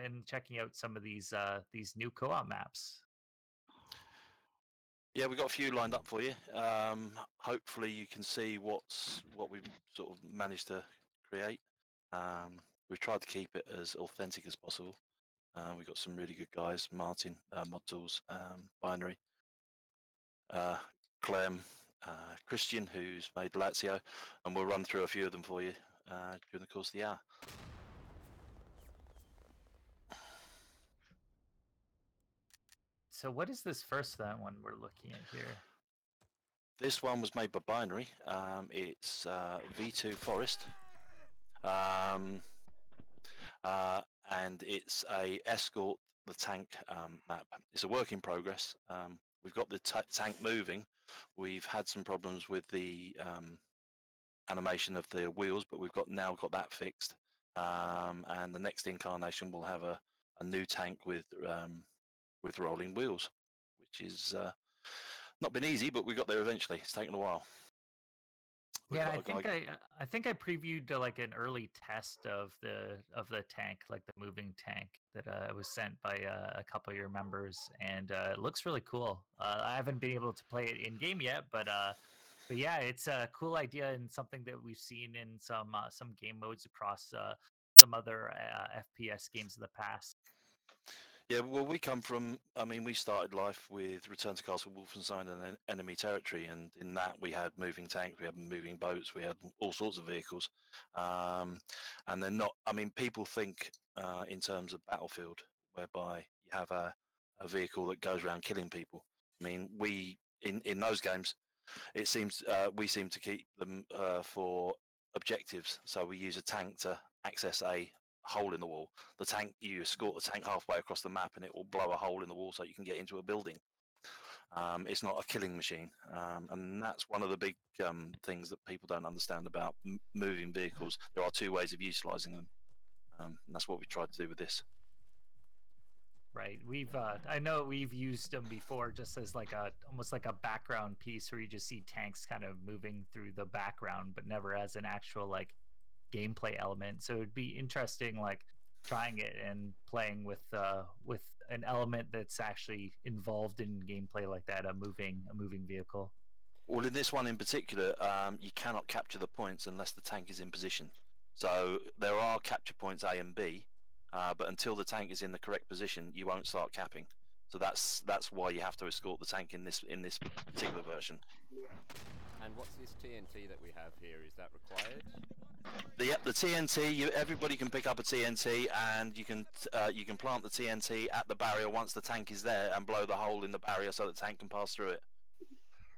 and checking out some of these new co-op maps. Yeah, we've got a few lined up for you. Hopefully you can see what we've sort of managed to create. We've tried to keep it as authentic as possible. We've got some really good guys, Martin, Mod Tools, Binary, Clem, Christian, who's made Lazio, and we'll run through a few of them for you during the course of the hour. So what is this first one we're looking at here? This one was made by Binary. It's V2 Forest. And it's a escort the tank map. It's a work in progress. We've got the tank moving. We've had some problems with the animation of the wheels, but we've now got that fixed. And the next incarnation will have a new tank with rolling wheels, which is not been easy, but we got there eventually. It's taken a while. Yeah, I think I previewed like an early test of the tank, like the moving tank that was sent by a couple of your members, and it looks really cool. I haven't been able to play it in game yet, but yeah, it's a cool idea and something that we've seen in some game modes across some other FPS games of the past. Yeah, well, we come from. I mean, we started life with Return to Castle Wolfenstein and Enemy Territory, and in that we had moving tanks, we had moving boats, we had all sorts of vehicles, and they're not. I mean, people think in terms of Battlefield, whereby you have a vehicle that goes around killing people. I mean, we in those games, it seems we seem to keep them for objectives. So we use a tank to access a hole in the wall. The tank, you escort the tank halfway across the map and it will blow a hole in the wall so you can get into a building. It's not a killing machine, and that's one of the big things that people don't understand about moving vehicles. There are two ways of utilizing them, and that's what we tried to do with this. Right. I know we've used them before just as like almost like a background piece where you just see tanks kind of moving through the background, but never as an actual like gameplay element. So it'd be interesting like trying it and playing with an element that's actually involved in gameplay like that, a moving vehicle. Well, in this one in particular, you cannot capture the points unless the tank is in position. So there are capture points A and B, but until the tank is in the correct position, you won't start capping. So that's why you have to escort the tank in this particular version. And what's this TNT that we have here? Is that required? The TNT. Everybody can pick up a TNT, and you can plant the TNT at the barrier once the tank is there, and blow the hole in the barrier so the tank can pass through it.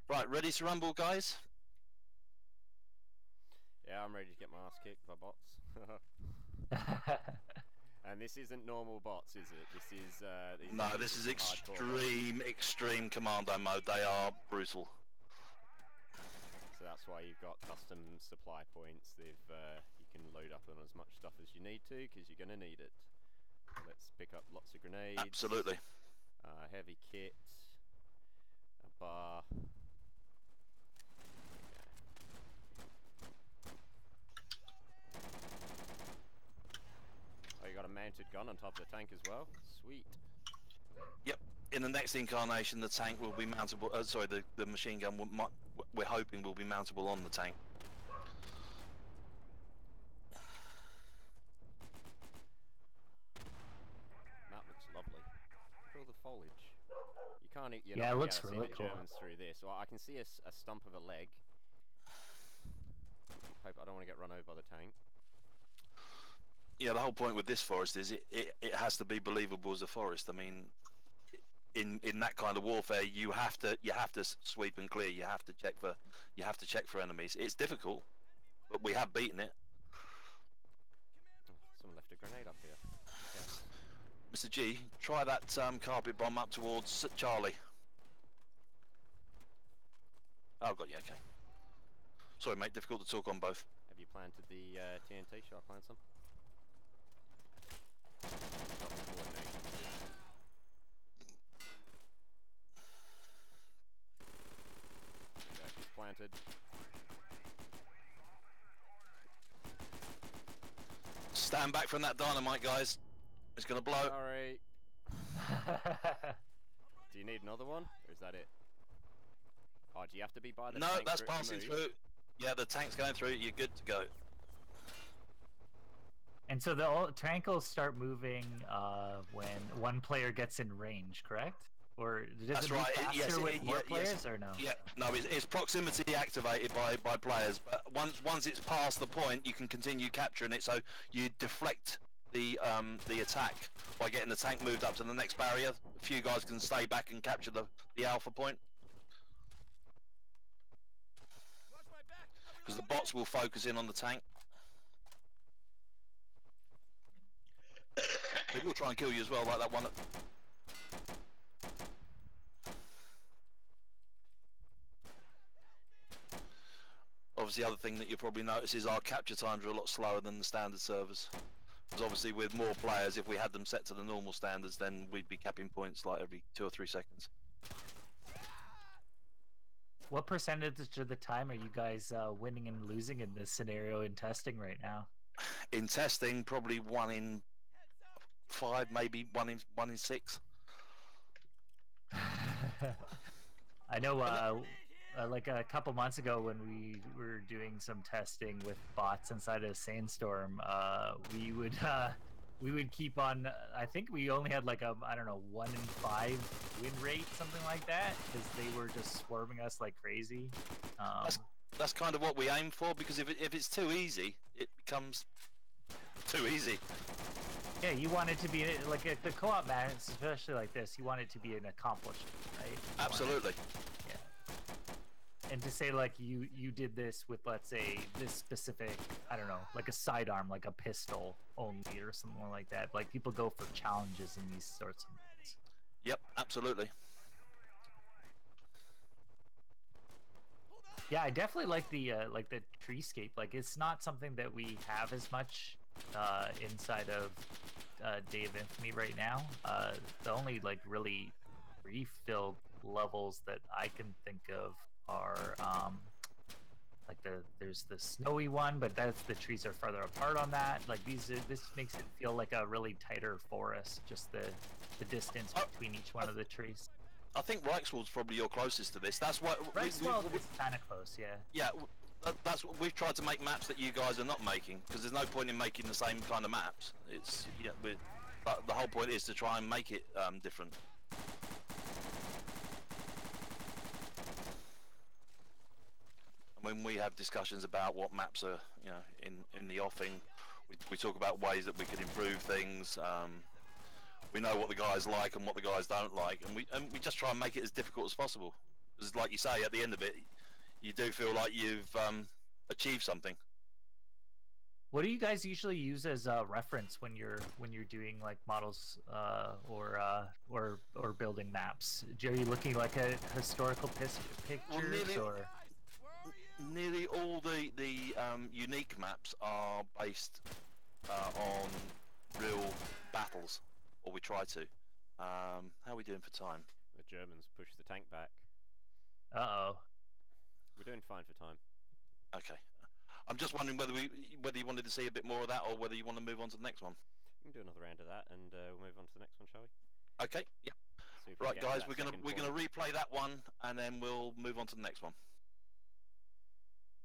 Right, ready to rumble, guys? Yeah, I'm ready to get my ass kicked by bots. And this isn't normal bots, is it? This is no, this is extreme commando mode. They are brutal. So that's why you've got custom supply points. You can load up on as much stuff as you need to, because you're going to need it. Let's pick up lots of grenades. Absolutely. Heavy kit. A bar. Oh, you got a mounted gun on top of the tank as well? Sweet. Yep. In the next incarnation, the tank will be mountable. The machine gun we're hoping will be mountable on the tank. That looks lovely. Look at all the foliage. You can't. You're yeah, not it looks see really the cool. Germans through this. Well, I can see a stump of a leg. Hope I don't want to get run over by the tank. Yeah, the whole point with this forest is it has to be believable as a forest. I mean, in that kind of warfare, you have to sweep and clear. You have to check for enemies. It's difficult, but we have beaten it. Oh, someone left a grenade up here. Okay. Mr. G, try that carpet bomb up towards Charlie. Oh, got you. Okay. Sorry, mate. Difficult to talk on both. Have you planted the TNT? Shall I plant some? Okay, it's planted. Stand back from that dynamite, guys. It's gonna blow. Sorry. Do you need another one, or is that it? Oh, do you have to be by the No, tank that's for it to passing move? through. Yeah, the tank's going through. You're good to go. And so the tank will start moving when one player gets in range, correct? Or does That's it move right. faster Yes, with more players, yes. or no? Yeah, no, it's proximity activated by players, but once it's past the point, you can continue capturing it. So you deflect the attack by getting the tank moved up to the next barrier. A few guys can stay back and capture the alpha point. Because the bots will focus in on the tank. They will try and kill you as well, like that one. Obviously, the other thing that you'll probably notice is our capture times are a lot slower than the standard servers. Because obviously with more players, if we had them set to the normal standards, then we'd be capping points like every 2 or 3 seconds. What percentage of the time are you guys winning and losing in this scenario in testing right now? In testing, probably 1 in 5, maybe 1 in 6. I know like a couple months ago when we were doing some testing with bots inside of Sandstorm, we would keep on. I think we only had like a, I don't know, 1 in 5 win rate, something like that, because they were just swarming us like crazy. That's kind of what we aim for, because if it's too easy, it becomes too easy. Yeah, you want it to be like the co-op match, especially like this. You want it to be an accomplishment, right? Absolutely. And to say like you did this with, let's say, this specific, I don't know, like a sidearm, like a pistol only or something like that. Like people go for challenges in these sorts of things. Yep, absolutely. Yeah, I definitely like the treescape. Like it's not something that we have as much inside of Day of Infamy right now. The only like really tree-filled levels that I can think of are like there's the snowy one, but the trees are farther apart on that. Like this makes it feel like a really tighter forest, just the distance between each one of the trees. I think Reichswald's probably your closest to this. That's what Reichswald is kind of close, yeah. Yeah, that's what we've tried to make maps that you guys are not making, because there's no point in making the same kind of maps. It's but the whole point is to try and make it different. When we have discussions about what maps are, in the offing, we talk about ways that we can improve things. We know what the guys like and what the guys don't like, and we just try and make it as difficult as possible. Because, like you say, at the end of it, you do feel like you've achieved something. What do you guys usually use as a reference when you're doing like models or building maps? Are you looking like a historical pictures or? Nearly all the unique maps are based on real battles, or we try to. How are we doing for time? The Germans push the tank back. Uh-oh. We're doing fine for time. Okay. I'm just wondering whether you wanted to see a bit more of that, or whether you want to move on to the next one. We can do another round of that, and we'll move on to the next one, shall we? Okay. Yeah. Right, guys. We're gonna replay that one, and then we'll move on to the next one.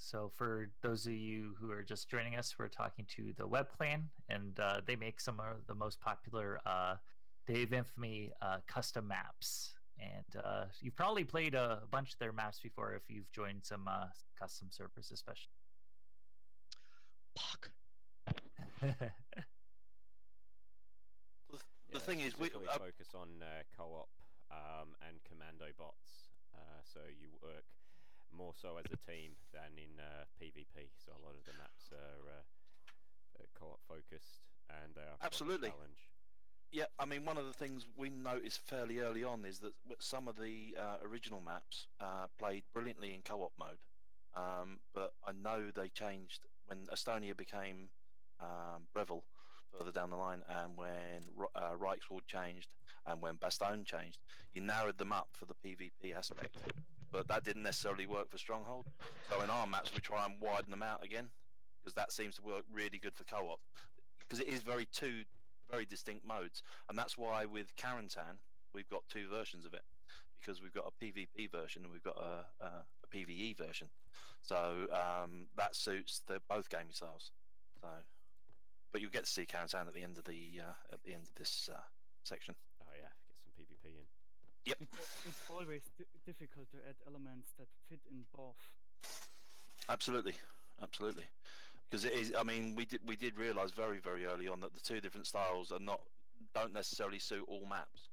So for those of you who are just joining us, we're talking to the Web Clan, and they make some of the most popular Day of Infamy custom maps. And you've probably played a bunch of their maps before if you've joined some custom servers, especially. Fuck. The thing is, we focus on co-op and commando bots, so you work more so as a team than in PvP. So a lot of the maps are co-op focused, and they are absolutely challenge. Yeah, I mean, one of the things we noticed fairly early on is that some of the original maps played brilliantly in co-op mode, but I know they changed when Estonia became Breville further down the line, and when Reichswald changed, and when Bastogne changed. You narrowed them up for the PvP aspect, but that didn't necessarily work for Stronghold. So in our maps, we try and widen them out again, because that seems to work really good for co-op. because it is two very distinct modes, and that's why with Carentan we've got two versions of it, because we've got a PvP version and we've got a PvE version. So that suits both gaming styles. So, but you'll get to see Carentan at the end of this section. Oh yeah, get some PvP in. Yep. It's always difficult to add elements that fit in both. Absolutely, absolutely. Because it is. I mean, we did realise very early on that the two different styles don't necessarily suit all maps.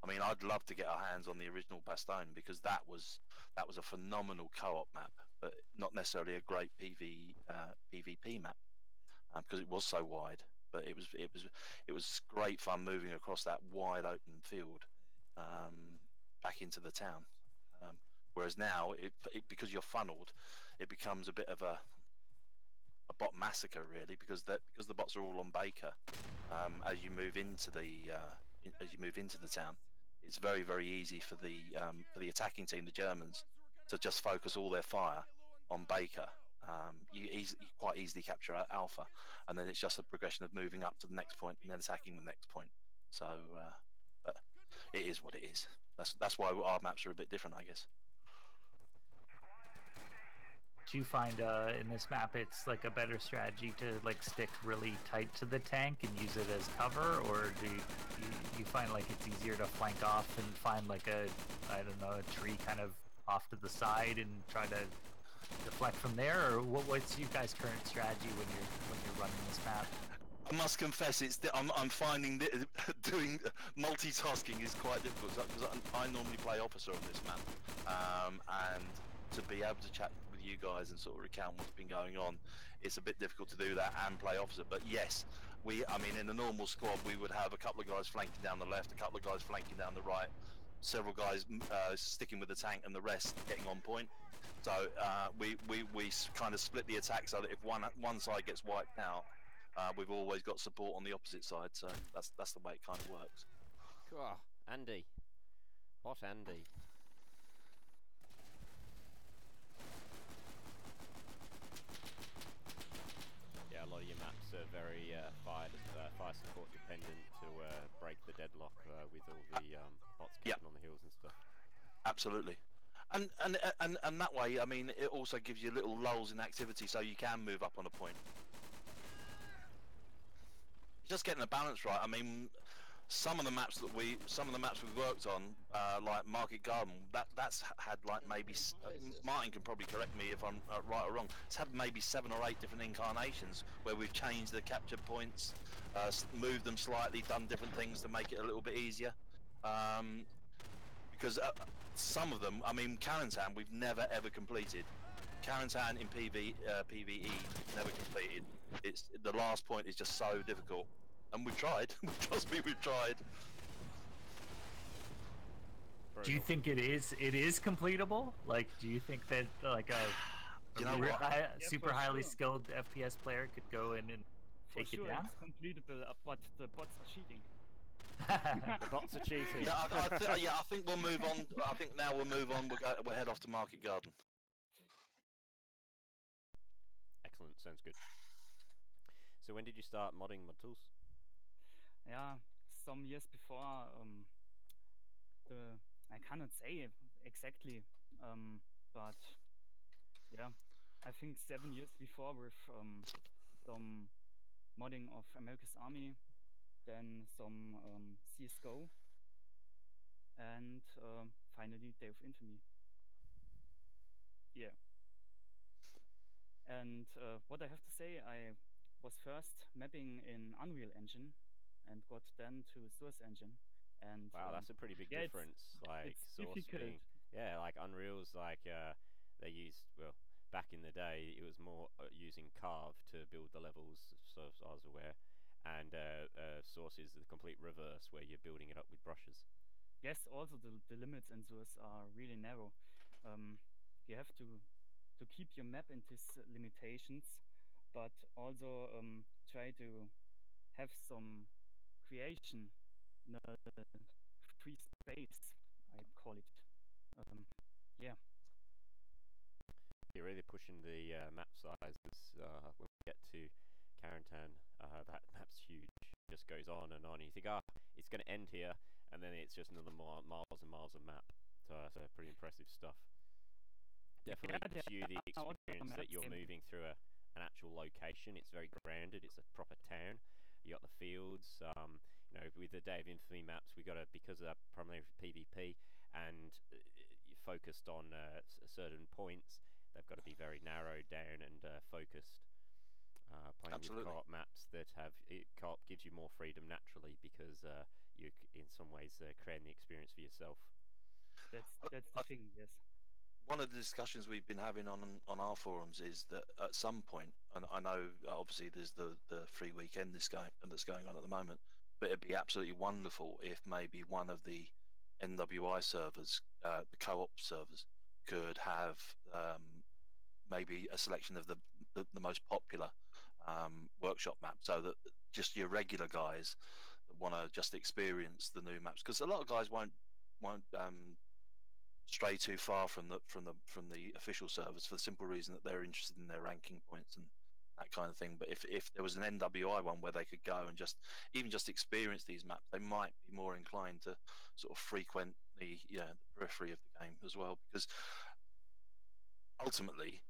I mean, I'd love to get our hands on the original Bastogne, because that was a phenomenal co-op map, but not necessarily a great PvP map, because it was so wide. But it was great fun moving across that wide open field back into the town. Whereas now, because you're funneled, it becomes a bit of a bot massacre, really, because the bots are all on Baker. As you move into the town, it's very easy for the attacking team, the Germans, to just focus all their fire on Baker. You quite easily capture Alpha, and then it's just a progression of moving up to the next point and then attacking the next point. So but it is what it is. That's why our maps are a bit different, I guess. Do you find in this map it's like a better strategy to like stick really tight to the tank and use it as cover, or do you find like it's easier to flank off and find like a a tree kind of off to the side and try to deflect from there, or what's your guys' current strategy when you're running this map? I must confess, I'm finding that doing multitasking is quite difficult, because I normally play officer on this map, and to be able to chat with you guys and sort of recount what's been going on, it's a bit difficult to do that and play officer. But yes, I mean, in a normal squad, we would have a couple of guys flanking down the left, a couple of guys flanking down the right, several guys sticking with the tank, and the rest getting on point. So we kind of split the attack so that if one side gets wiped out, we've always got support on the opposite side. So that's the way it kind of works. Cool. Andy. What Andy? Yeah, a lot of your maps are very fire support dependent to break the deadlock with all the bots keeping on the hills and stuff. Absolutely. And that way, I mean, it also gives you little lulls in activity, so you can move up on a point. Just getting the balance right. I mean, some of the maps we've worked on, like Market Garden, that's had like maybe Martin can probably correct me if I'm right or wrong. It's had maybe 7 or 8 different incarnations where we've changed the capture points, moved them slightly, done different things to make it a little bit easier. Because some of them, I mean, Carentan, we've never ever completed. Carentan in PvE, never completed. The last point is just so difficult, and we've tried. Trust me, we've tried. Do you think it is completable? Like, do you think that like a super highly skilled FPS player could go in and take it down? It's completable, but the bots are cheating. The bots are cheating. Yeah, I think we'll move on. I think now we'll move on. We'll head off to Market Garden. Excellent, sounds good. So when did you start modding mod tools? Yeah, some years before. I cannot say exactly, but yeah, I think 7 years before with some modding of America's Army, then some CSGO, and finally Day of Infamy. Yeah. And what I have to say, I was first mapping in Unreal Engine and got then to Source Engine. And wow, that's a pretty big difference. Like Source being, like Unreal's like they used, well, back in the day it was more using Carve to build the levels, so as I was aware, and Source is the complete reverse, where you're building it up with brushes. Yes, also the limits in Source are really narrow. You have to keep your map in these limitations, but also try to have some creation, free space, I call it. Yeah. You're really pushing the map sizes when we get to Carentan. That map's huge. It just goes on and on. You think, it's going to end here, and then it's just another miles and miles of map. So pretty impressive stuff. Definitely gives you the experience that you're moving through an actual location. It's very grounded. It's a proper town. You got the fields. With the Day of Infamy maps, we got because of that primarily PvP, and you're focused on certain points. They've got to be very narrowed down and focused. Playing Absolutely. with co-op maps that have co-op gives you more freedom naturally because you in some ways creating the experience for yourself. That's the thing, yes. One of the discussions we've been having on our forums is that at some point, and I know obviously there's the free weekend that's going on at the moment, but it'd be absolutely wonderful if maybe one of the NWI servers, the co-op servers, could have maybe a selection of the most popular workshop maps, so that just your regular guys that want to just experience the new maps, because a lot of guys won't stray too far from the official servers for the simple reason that they're interested in their ranking points and that kind of thing. But if there was an NWI one where they could go and just experience these maps, they might be more inclined to sort of frequent the periphery of the game as well, because ultimately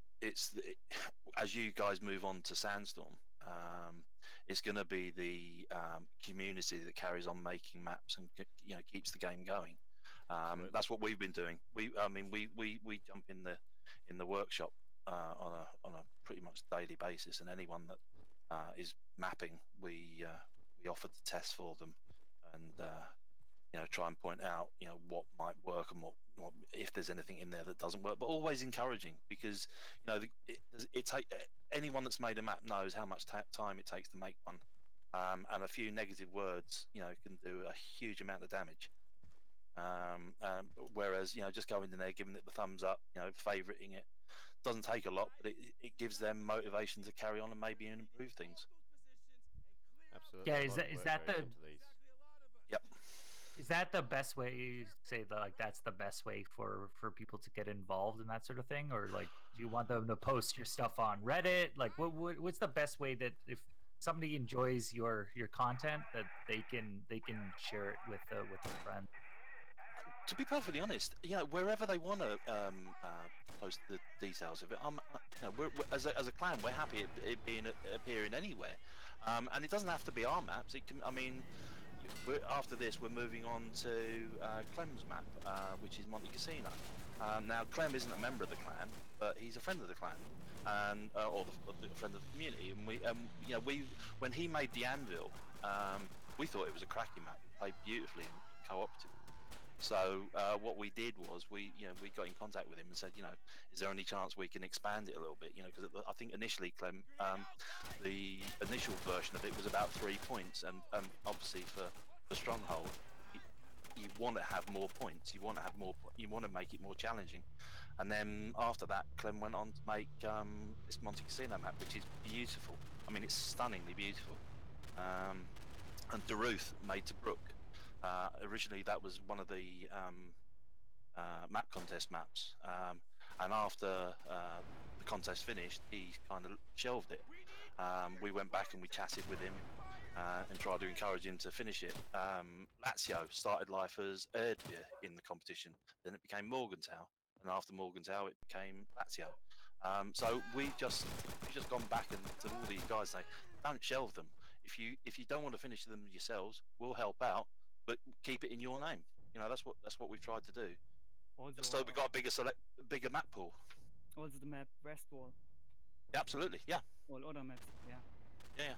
as you guys move on to Sandstorm, it's going to be the community that carries on making maps and keeps the game going. That's what we've been doing. We jump in the workshop on a pretty much daily basis, and anyone that is mapping, we offer to test for them, and try and point out what might work and what if there's anything in there that doesn't work, but always encouraging, because anyone that's made a map knows how much time it takes to make one, and a few negative words can do a huge amount of damage. Whereas just going in there, giving it the thumbs up, favoriting it, doesn't take a lot, but it gives them motivation to carry on and maybe improve things. Absolutely. Yeah, is that the Yep. Is that the best way? You say that that's the best way for people to get involved in that sort of thing, or like, do you want them to post your stuff on Reddit? Like, what's the best way that if somebody enjoys your content, that they can share it with a friend? To be perfectly honest, wherever they want to post the details of it, we're as a clan, we're happy it appearing anywhere, and it doesn't have to be our maps. It can, after this, we're moving on to Clem's map, which is Monte Cassino. Now, Clem isn't a member of the clan, but he's a friend of the clan, and or a friend of the community. And we when he made the Anvil, we thought it was a cracking map. It played beautifully and cooperative. So what we did was we got in contact with him and said, is there any chance we can expand it a little bit? Because I think initially, Clem, the initial version of it was about 3 points, and obviously for Stronghold, you want to have more points. You want to have more. You want to make it more challenging. And then after that, Clem went on to make this Monte Cassino map, which is beautiful. I mean, it's stunningly beautiful. And Daruth made Tobruk. Originally, that was one of the map contest maps, and after the contest finished, he kind of shelved it. We went back and we chatted with him and tried to encourage him to finish it. Lazio started life as Erdbeer in the competition, then it became Morgenthau, and after Morgenthau it became Lazio. So we've just gone back and to all these guys say, don't shelve them. If you don't want to finish them yourselves, we'll help out, but keep it in your name. That's what we've tried to do. Also, so we got a bigger map pool. Also the map Westwall. Absolutely, yeah. All other maps, yeah. Yeah.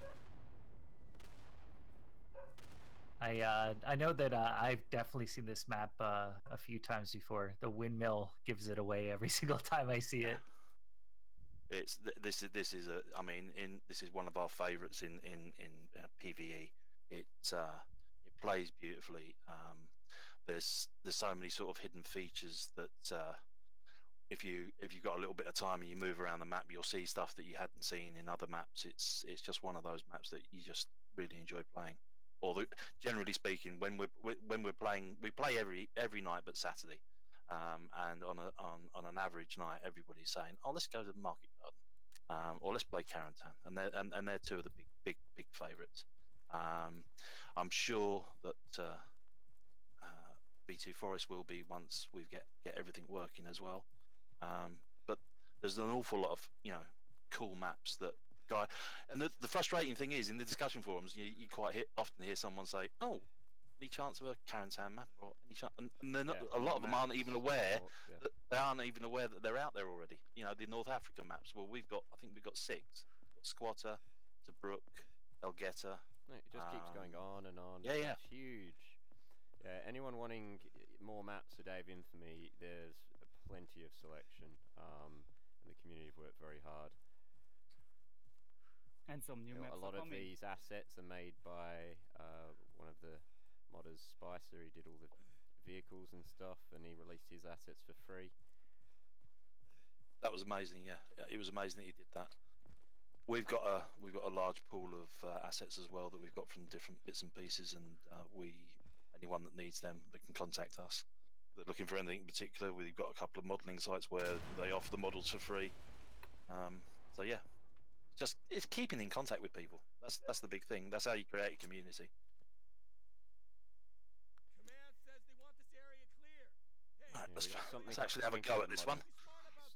I know that I've definitely seen this map a few times before. The windmill gives it away every single time I see it. This is one of our favourites in PvE. It plays beautifully. There's so many sort of hidden features that if you've got a little bit of time and you move around the map, you'll see stuff that you hadn't seen in other maps. It's just one of those maps that you just really enjoy playing. Generally speaking, when we're playing, we play every night but Saturday, and on an average night, everybody's saying, "Oh, let's go to the market garden." or let's play Carentan, and they're two of the big favourites. I'm sure that B2 Forest will be once we get everything working as well. But there's an awful lot of cool maps that guy, and the frustrating thing is in the discussion forums you quite often hear someone say, "Oh, any chance of a Carentan map?" Or any chance, and they're not, a lot of them aren't even aware. That they aren't even aware that they're out there already. The North African maps. Well, I think we've got 6. We've got Squatter, Tobruk, Elgeta. No, it just keeps going on and on. Yeah. It's huge. Yeah, anyone wanting more maps for Dave Infamy, there's plenty of selection, and the community have worked very hard. And some new maps. A lot of these assets are made by one of the modders, Spicer. He did all the vehicles and stuff, and he released his assets for free. That was amazing. Yeah, it was amazing that he did that. We've got a large pool of assets as well that we've got from different bits and pieces, and anyone that needs them, they can contact us. If they're looking for anything in particular, we've got a couple of modelling sites where they offer the models for free. So yeah, it's keeping in contact with people. That's the big thing. That's how you create a community. Command says they want this area clear. Right, let's actually have a go at this one.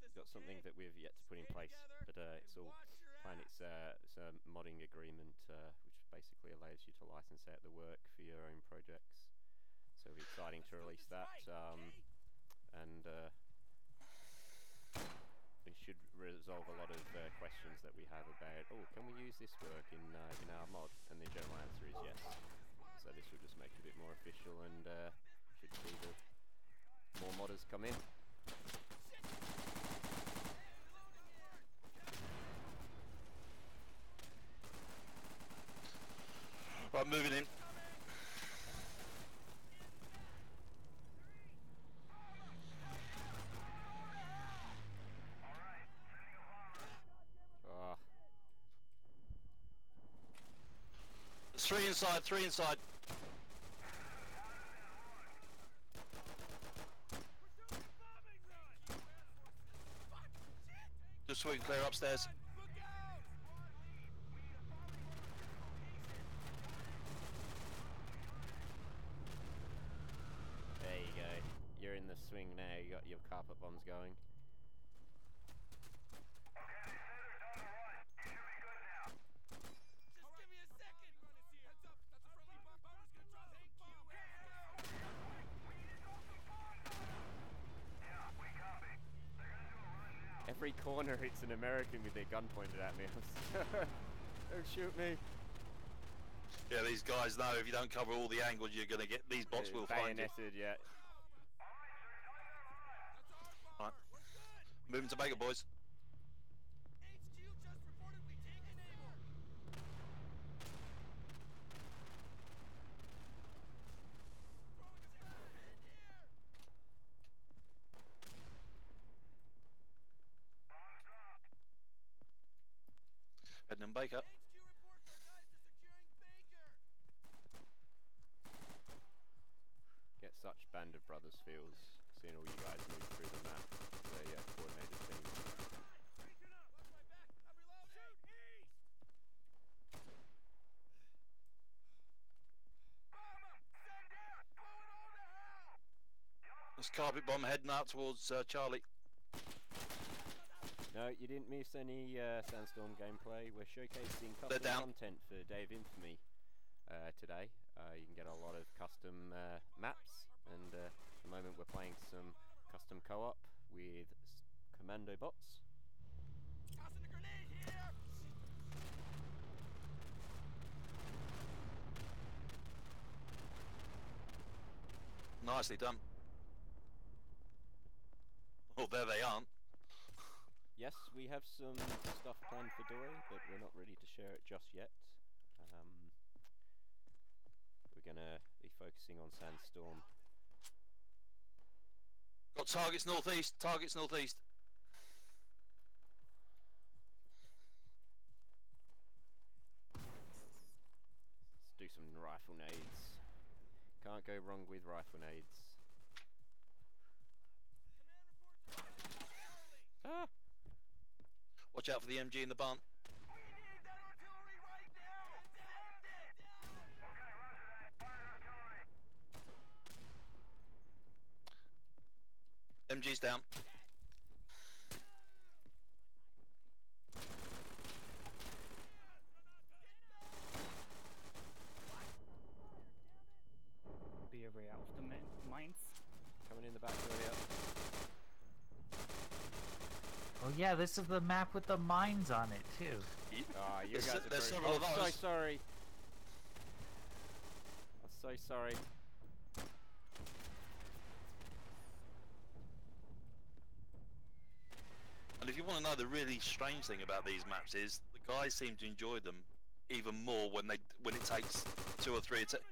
We've got something that we've yet to put in place, but it's all planned. It's a modding agreement, which basically allows you to license out the work for your own projects. So it'll be exciting to release that, and it should resolve a lot of questions that we have about, can we use this work in our mod? And the general answer is yes. So this will just make it a bit more official, and should see the more modders come in. Right, moving in. There's 3 inside, 3 inside. Just so we can clear upstairs. There you go. You're in the swing now. You got your carpet bombs going. Every corner it's an American with their gun pointed at me. Don't shoot me. Yeah, these guys know if you don't cover all the angles, you're going to get these bots will find you. Bayoneted, yeah. Right. Moving to Baker, boys. Heading in Baker. Get such Band of Brothers feels seeing all you guys move through the map. The coordinated team. This carpet bomb heading out towards Charlie. No, you didn't miss any Sandstorm gameplay. We're showcasing custom content for Dave Infamy today. You can get a lot of custom maps, and at the moment we're playing some custom co-op with commando bots. Tossing a grenade here. Nicely done. Oh, there they aren't. Yes, we have some stuff planned for Doi, but we're not ready to share it just yet. We're going to be focusing on Sandstorm. Got targets northeast, targets northeast. Let's do some rifle nades. Can't go wrong with rifle nades. Ah! Watch out for the MG in the barn. We need that artillery right now! Send it! MG's down. Be aware of the mines. Coming in the back area. Oh yeah, this is the map with the mines on it too. You, You there's guys are there's very... several of I'm those. so sorry. I'm so sorry. And if you want to know the really strange thing about these maps is the guys seem to enjoy them even more when it takes 2 or 3 attempts.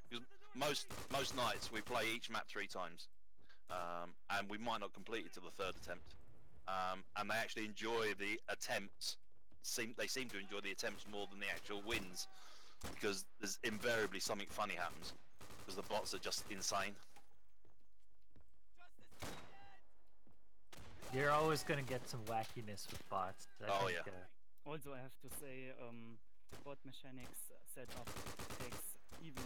Most nights we play each map 3 times, and we might not complete it till the 3rd attempt. And they actually enjoy the attempts. They seem to enjoy the attempts more than the actual wins, because there's invariably something funny happens, because the bots are just insane. You're always gonna get some wackiness with bots. Oh, yeah. Also, I have to say, the bot mechanics setup takes even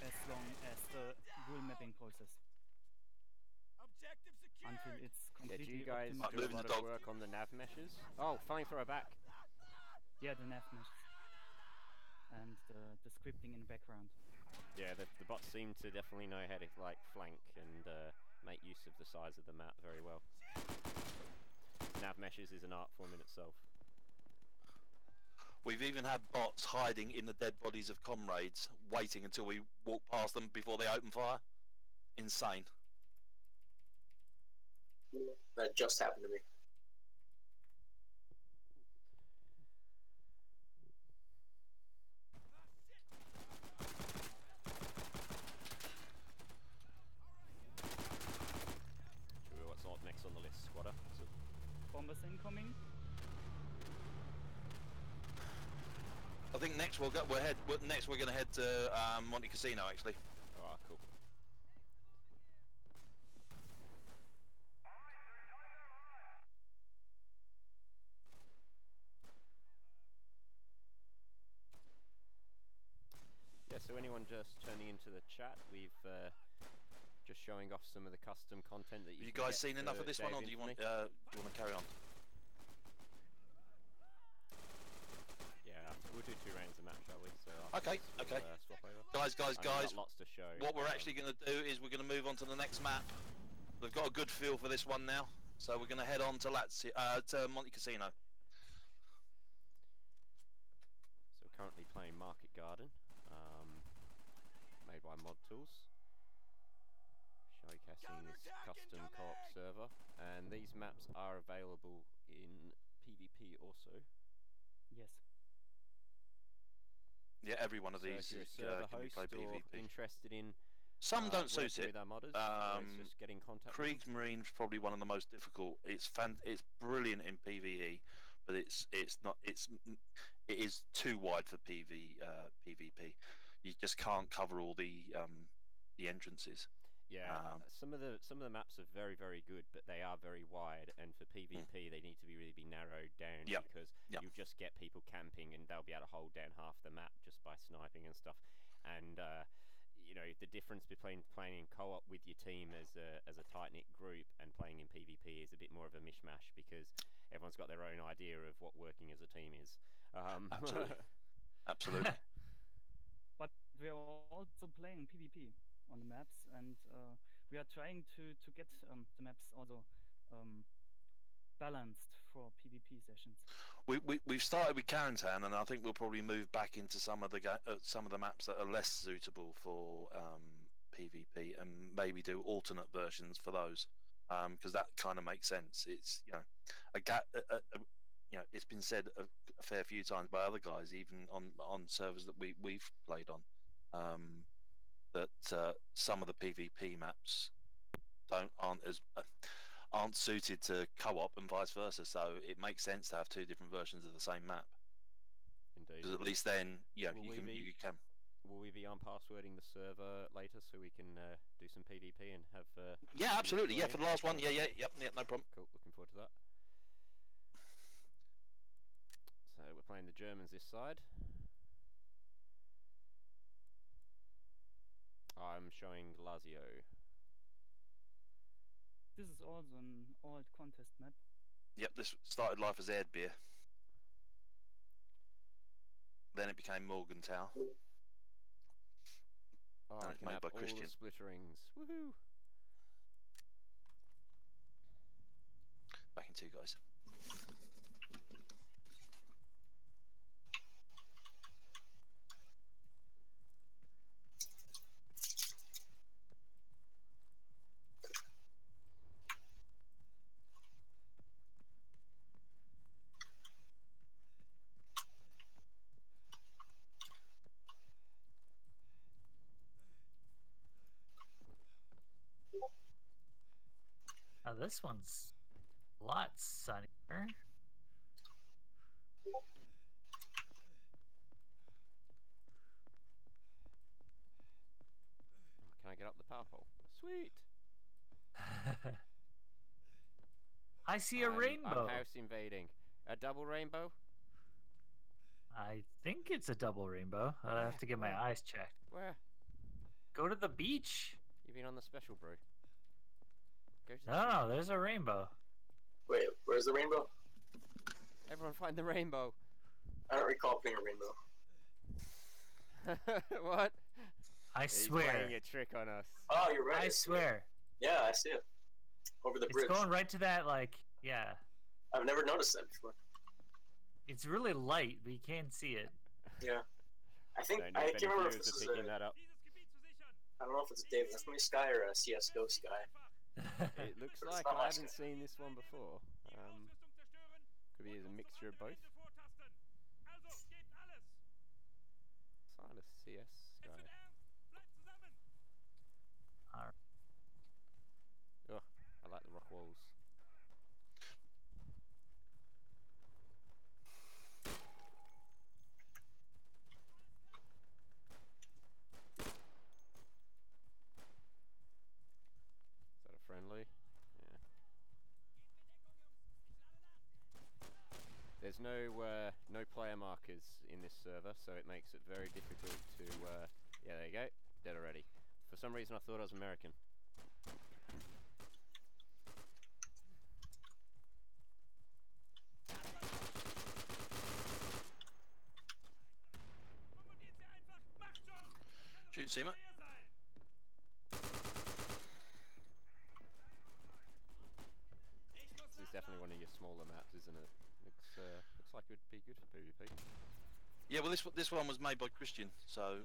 as long as the rule mapping process Objective until secured! it's Yeah, completely do you guys optimized. do a moving lot the of dog. work on the nav meshes? Oh, flamethrower back. Yeah, the nav mesh and the scripting in the background. Yeah, the bots seem to definitely know how to like flank and make use of the size of the map very well. Nav meshes is an art form in itself. We've even had bots hiding in the dead bodies of comrades, waiting until we walk past them before they open fire. Insane. That just happened to me. What's next on the list, squatter? Bombers incoming. I think next we're going to head to Monte Cassino actually. Alright, cool. Yeah, so anyone just turning into the chat, we've just showing off some of the custom content that Have you can guys get seen enough for of this Day one, of or do you Infamy. want to carry on? Yeah, we'll do 2 rounds of match, shall we? So Okay, afterwards okay. Swap over. Guys, I know we've guys. got lots to show. What we're actually going to do is we're going to move on to the next map. We've got a good feel for this one now, so we're going to head on to Monte Cassino. So we're currently playing Market Garden, made by Mod Tools, showcasing this custom co-op server, and these maps are available in PvP also. Yes. Yeah, every one of So these if you're is, a server can be host played or PvP. interested in Some don't suit working it. with our modders, always just get in contact with Krieg's Marine's probably one of the most difficult. It's brilliant in PvE, but it is too wide for PvP. You just can't cover all the entrances. Yeah, some of the maps are very, very good, but they are very wide, and for PvP they need to really be narrowed down because you'll just get people camping and they'll be able to hold down half the map just by sniping and stuff. And you know, the difference between playing in co-op with your team as a tight-knit group and playing in PvP is a bit more of a mishmash because everyone's got their own idea of what working as a team is. Absolutely. Absolutely. But we are also playing PvP on the maps, and we are trying to get the maps also balanced for PvP sessions. We've started with Carentan, and I think we'll probably move back into some of the maps that are less suitable for PvP, and maybe do alternate versions for those, because that kind of makes sense. It's it's been said a fair few times by other guys, even on servers that we've played on, that some of the PvP maps aren't suited to co-op and vice versa. So it makes sense to have 2 different versions of the same map. Indeed. Because at least then, you can. Will we be unpasswording the server later so we can do some PvP and have? Yeah, absolutely. Yeah, for the last one. Yeah, no problem. Cool. Looking forward to that. So we're playing the Germans this side. I'm showing Lazio. This is also an old contest map. Yep, this started life as Erdbeer. Then it became Morgenthau. Oh, I it's can made have by all Christian. the splitterings. Woohoo! Back in two, guys. Oh, this one's a lot sunnier. Can I get up the power pole? Sweet! I see a rainbow. I'm house invading. A double rainbow? I think it's a double rainbow. I have to get my eyes checked. Where? Go to the beach. You mean on the special brew? Go to the No, there's a rainbow. Wait, where's the rainbow? Everyone find the rainbow. I don't recall putting a rainbow. What? I He's swear. playing a trick on us. Oh, you're right. I swear. Yeah, I see it. Over the bridge. It's going right to that, like, yeah. I've never noticed that before. It's really light, but you can't see it. Yeah. I think, Don't I know if can't any remember if viewers this are is picking a, that up. I don't know if it's a David Infamy Sky or a CSGO Sky. It looks But it's like not I my haven't sky. seen this one before. Could be a mixture of both. Silent CS guy. Alright. Oh, I like the rock walls. Is that a friendly? Yeah. There's no player markers in this server, so it makes it very difficult to. Yeah, there you go. Dead already. For some reason, I thought I was American. Shoot, Seema. This is definitely one of your smaller maps, isn't it? Looks like it would be good for PvP. Yeah, well, this one was made by Christian, so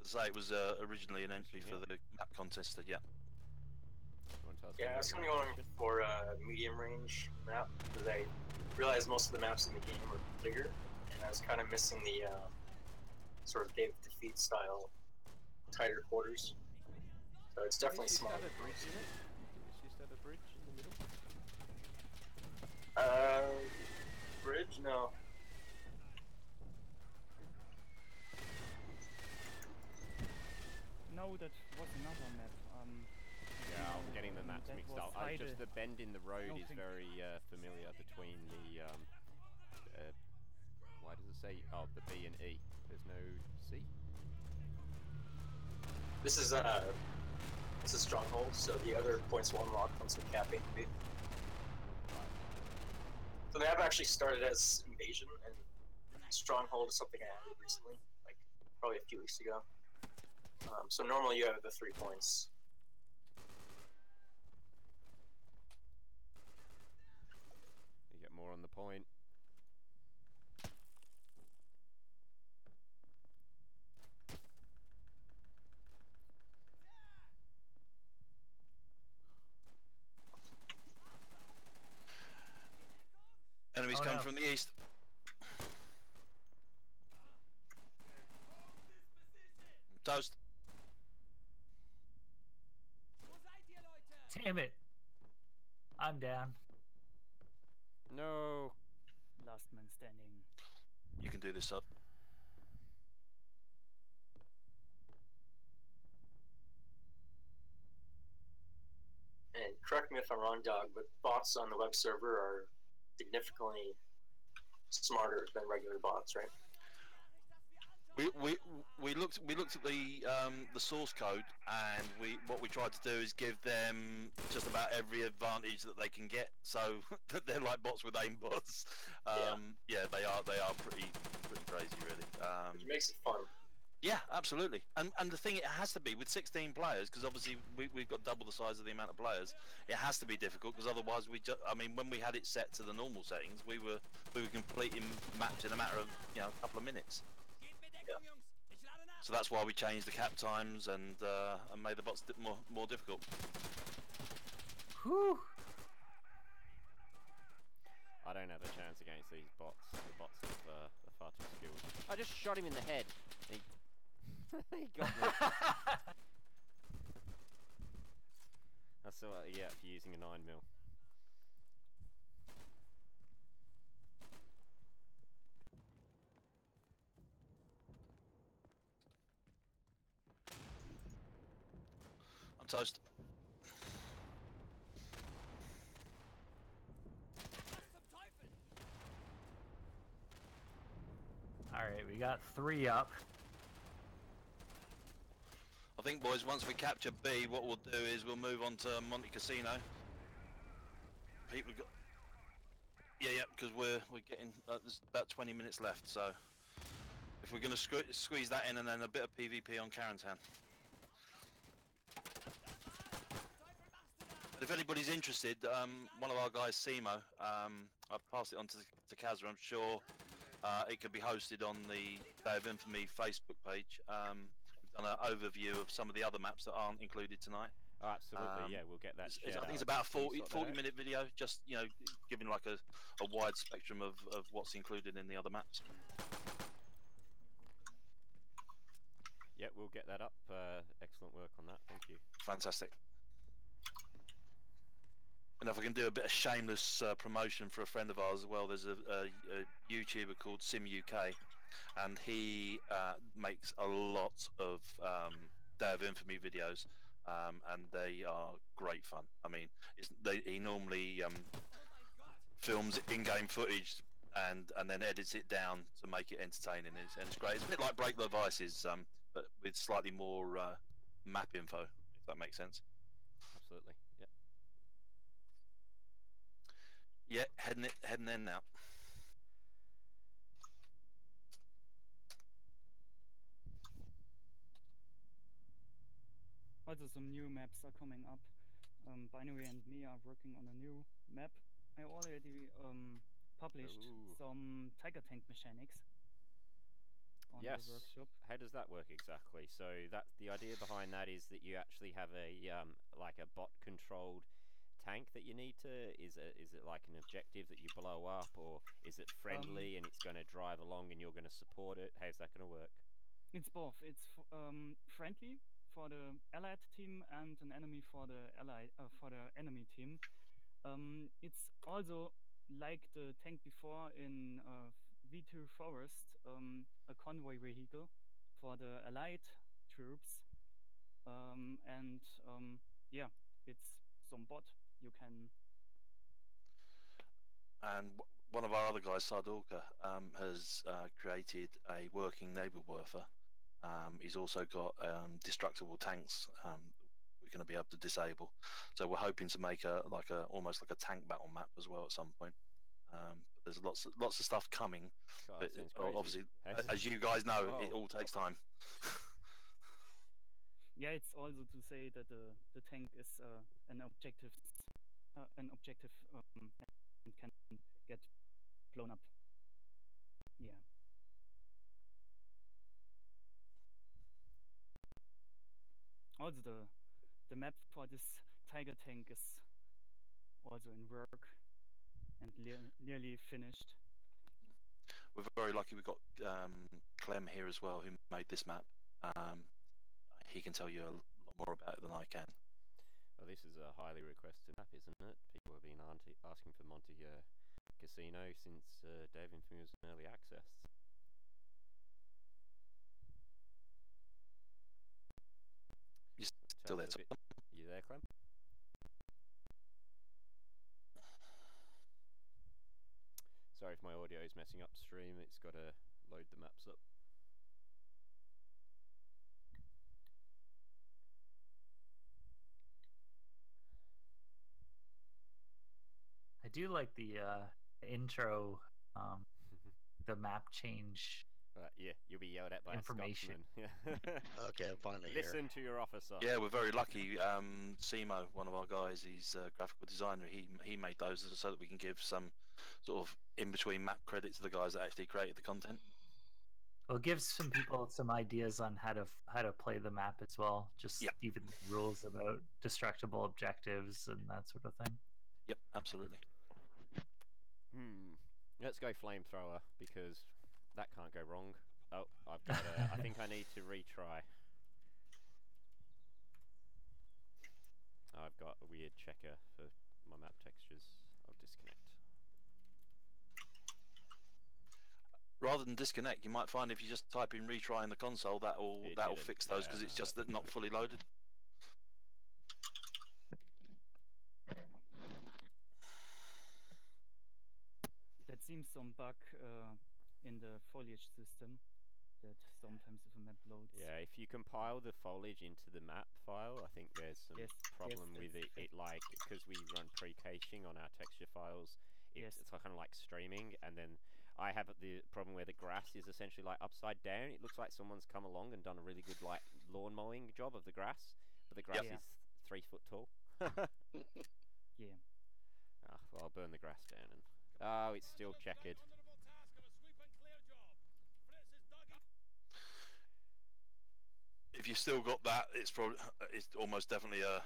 as I say, it was originally an entry for the map contest. Yeah. You want to tell us Yeah, I more was about kind of going Christian? for a medium range map because I realized most of the maps in the game were bigger, and I was kind of missing the sort of Dave Defeat style tighter quarters. So it's definitely Did this used to smaller. have a bridge in it? Did this used to have a bridge in the middle? Bridge? No. No, that was another map. Yeah, I'm getting the maps that mixed was up. Heide. The bend in the road is Nothing. very familiar between the why does it say? Oh, the B and E. There's no C. This is Stronghold, so the other points will unlock once we cap A and B. So the map actually started as Invasion, and Stronghold is something I added recently, like probably a few weeks ago. So normally you have the 3 points. You get more on the point. Enemies Oh, come no. from the east. Toast. Damn it. I'm down. No. Last man standing. You can do this up. And correct me if I'm wrong, Dog, but bots on the web server are significantly smarter than regular bots, right? We looked at the source code, and what we tried to do is give them just about every advantage that they can get. So they're like bots with aimbots. Yeah, they are pretty crazy, really. Which makes it fun. Yeah, absolutely. And the thing, it has to be with 16 players, because obviously we've got double the size of the amount of players. It has to be difficult, because otherwise I mean, when we had it set to the normal settings, we were completing maps in a matter of a couple of minutes. So that's why we changed the cap times and made the bots more difficult. Whew. I don't have a chance against these bots. The bots are far too skilled. I just shot him in the head. He got me. That's what you get for using a 9mm. I'm toast. Alright, we got 3 up. I think, boys, once we capture B, what we'll do is we'll move on to Monte Cassino. People got... Yeah, because we're getting... there's about 20 minutes left, so... If we're going to squeeze that in, and then a bit of PvP on Carentan. But if anybody's interested, one of our guys, Simo, I've passed it on to Kazra. I'm sure it could be hosted on the Day of Infamy Facebook page. We've done an overview of some of the other maps that aren't included tonight. Oh, absolutely, yeah, we'll get that shared I think it's out. about a Can you 40 sort that out? minute video, just giving like a wide spectrum of what's included in the other maps. Yeah, we'll get that up. Excellent work on that, thank you. Fantastic. And if I can do a bit of shameless promotion for a friend of ours as well, there's a YouTuber called Sim UK, and he makes a lot of Day of Infamy videos, and they are great fun. I mean, he normally films in-game footage and then edits it down to make it entertaining, and it's great. It's a bit like Break the Vices, but with slightly more map info, if that makes sense. Absolutely, yeah. Yeah, heading in now. Also, some new maps are coming up. Binary and me are working on a new map. I already published some Tiger Tank mechanics on the workshop. How does that work exactly? So the idea behind that is that you actually have a like a bot controlled tank that you need to, is it like an objective that you blow up, or is it friendly and it's going to drive along and you're going to support it? How's that going to work? It's both. It's friendly for the allied team and an enemy for the enemy team. It's also like the tank before in V2 Forest, a convoy vehicle for the allied troops, and yeah, it's some bot you can. And one of our other guys, Sardorka, has created a working naval warfare. He's also got destructible tanks we're going to be able to disable. So we're hoping to make almost like a tank battle map as well at some point. But there's lots of stuff coming. God, but obviously, Excellent. as you guys know, it all takes time. Yeah, it's also to say that the tank is an objective and can get blown up. Yeah. Also, the map for this Tiger tank is also in work and nearly finished. We're very lucky we've got Clem here as well, who made this map. He can tell you a lot more about it than I can. Well, this is a highly requested map, isn't it? People have been asking for Monte Cassino since Day of Infamy was in early access. You still there, Tom? You there, Clem? Sorry if my audio is messing up stream. It's got to load the maps up. I do like the intro, the map change. Yeah, you'll be yelled at by Information. a Scotsman. Okay, I'm finally here. Listen to your officer. Yeah, we're very lucky. Simo, one of our guys, he's a graphical designer. He made those so that we can give some sort of in between map credit to the guys that actually created the content. Well, it gives some people some ideas on how to play the map as well. Just Yeah. even rules about destructible objectives and that sort of thing. Yep, absolutely. Let's go flamethrower because that can't go wrong. Oh, I've got. I think I need to retry. I've got a weird checker for my map textures. I'll disconnect. Rather than disconnect, you might find if you just type in retry in the console, that'll didn't. fix those because it's just not fully loaded. That seems some bug in the foliage system that sometimes if a map loads. Yeah, if you compile the foliage into the map file, I think there's some problem with it. It like because we run pre-caching on our texture files, it's kind of like streaming, and then I have the problem where the grass is essentially like upside down. It looks like someone's come along and done a really good like lawn mowing job of the grass, but the grass is 3 foot tall. Yeah. Well, I'll burn the grass down and. Oh, it's still checkered. If you've still got that, it's almost definitely a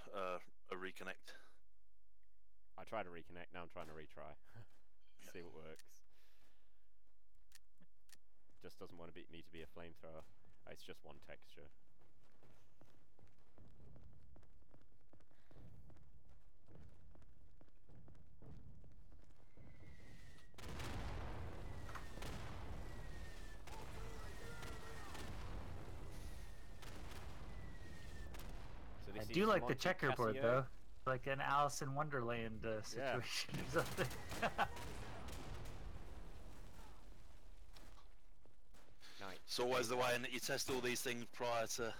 reconnect. I tried to reconnect. Now I'm trying to retry. See what works. Just doesn't want me to be a flamethrower. It's just one texture. So I do like the checkerboard though, like an Alice in Wonderland situation or something. It's always the way, and that you test all these things prior to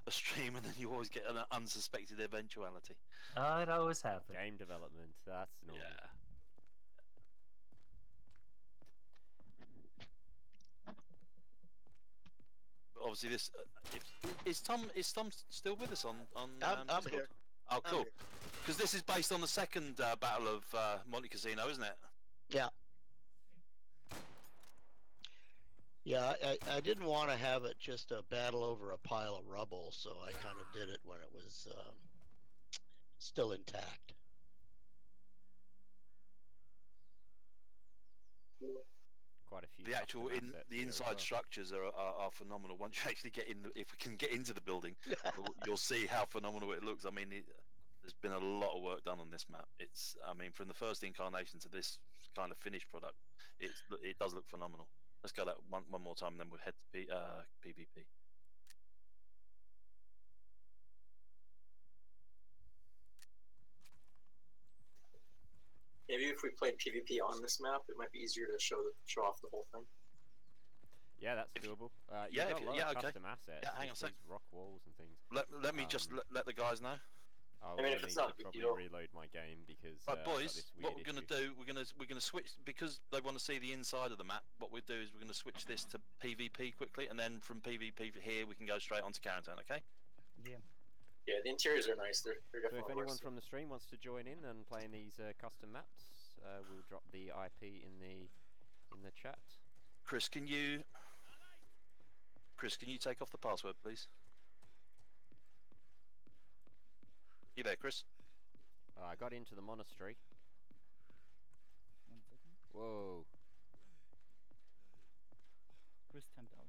a stream, and then you always get an unsuspected eventuality. Oh, it always happens. Game development, that's normal. Yeah. But obviously, this is Tom still with us on I'm Discord? here. Oh, cool. Because this is based on the second battle of Monte Cassino, isn't it? Yeah. Yeah, I didn't want to have it just a battle over a pile of rubble, so I kind of did it when it was still intact. Quite a few. The actual inside structures are phenomenal. Once you actually get in, if we can get into the building, you'll see how phenomenal it looks. I mean, there's been a lot of work done on this map. I mean, from the first incarnation to this kind of finished product, it does look phenomenal. Let's go that one more time, and then we'll head to PvP. Maybe if we played PvP on this map, it might be easier to show off the whole thing. Yeah, that's doable. Yeah, got a lot of okay. custom assets. Yeah, hang on a sec. Rock walls and things. Let me just let the guys know. I mean, if it's not a big probably deal. reload my game because. Right, boys, this what weird we're going to do, we're going to switch because they want to see the inside of the map. What we'll do is we're going to switch this to PvP quickly, and then from PvP here we can go straight onto Carentan. Okay? Yeah. Yeah, the interiors are nice. They're So definitely if anyone worth it. from the stream wants to join in and play in these custom maps, we'll drop the IP in the chat. Chris, can you take off the password, please? You there, Chris? I got into the monastery. 1 second. Whoa. Chris timed out.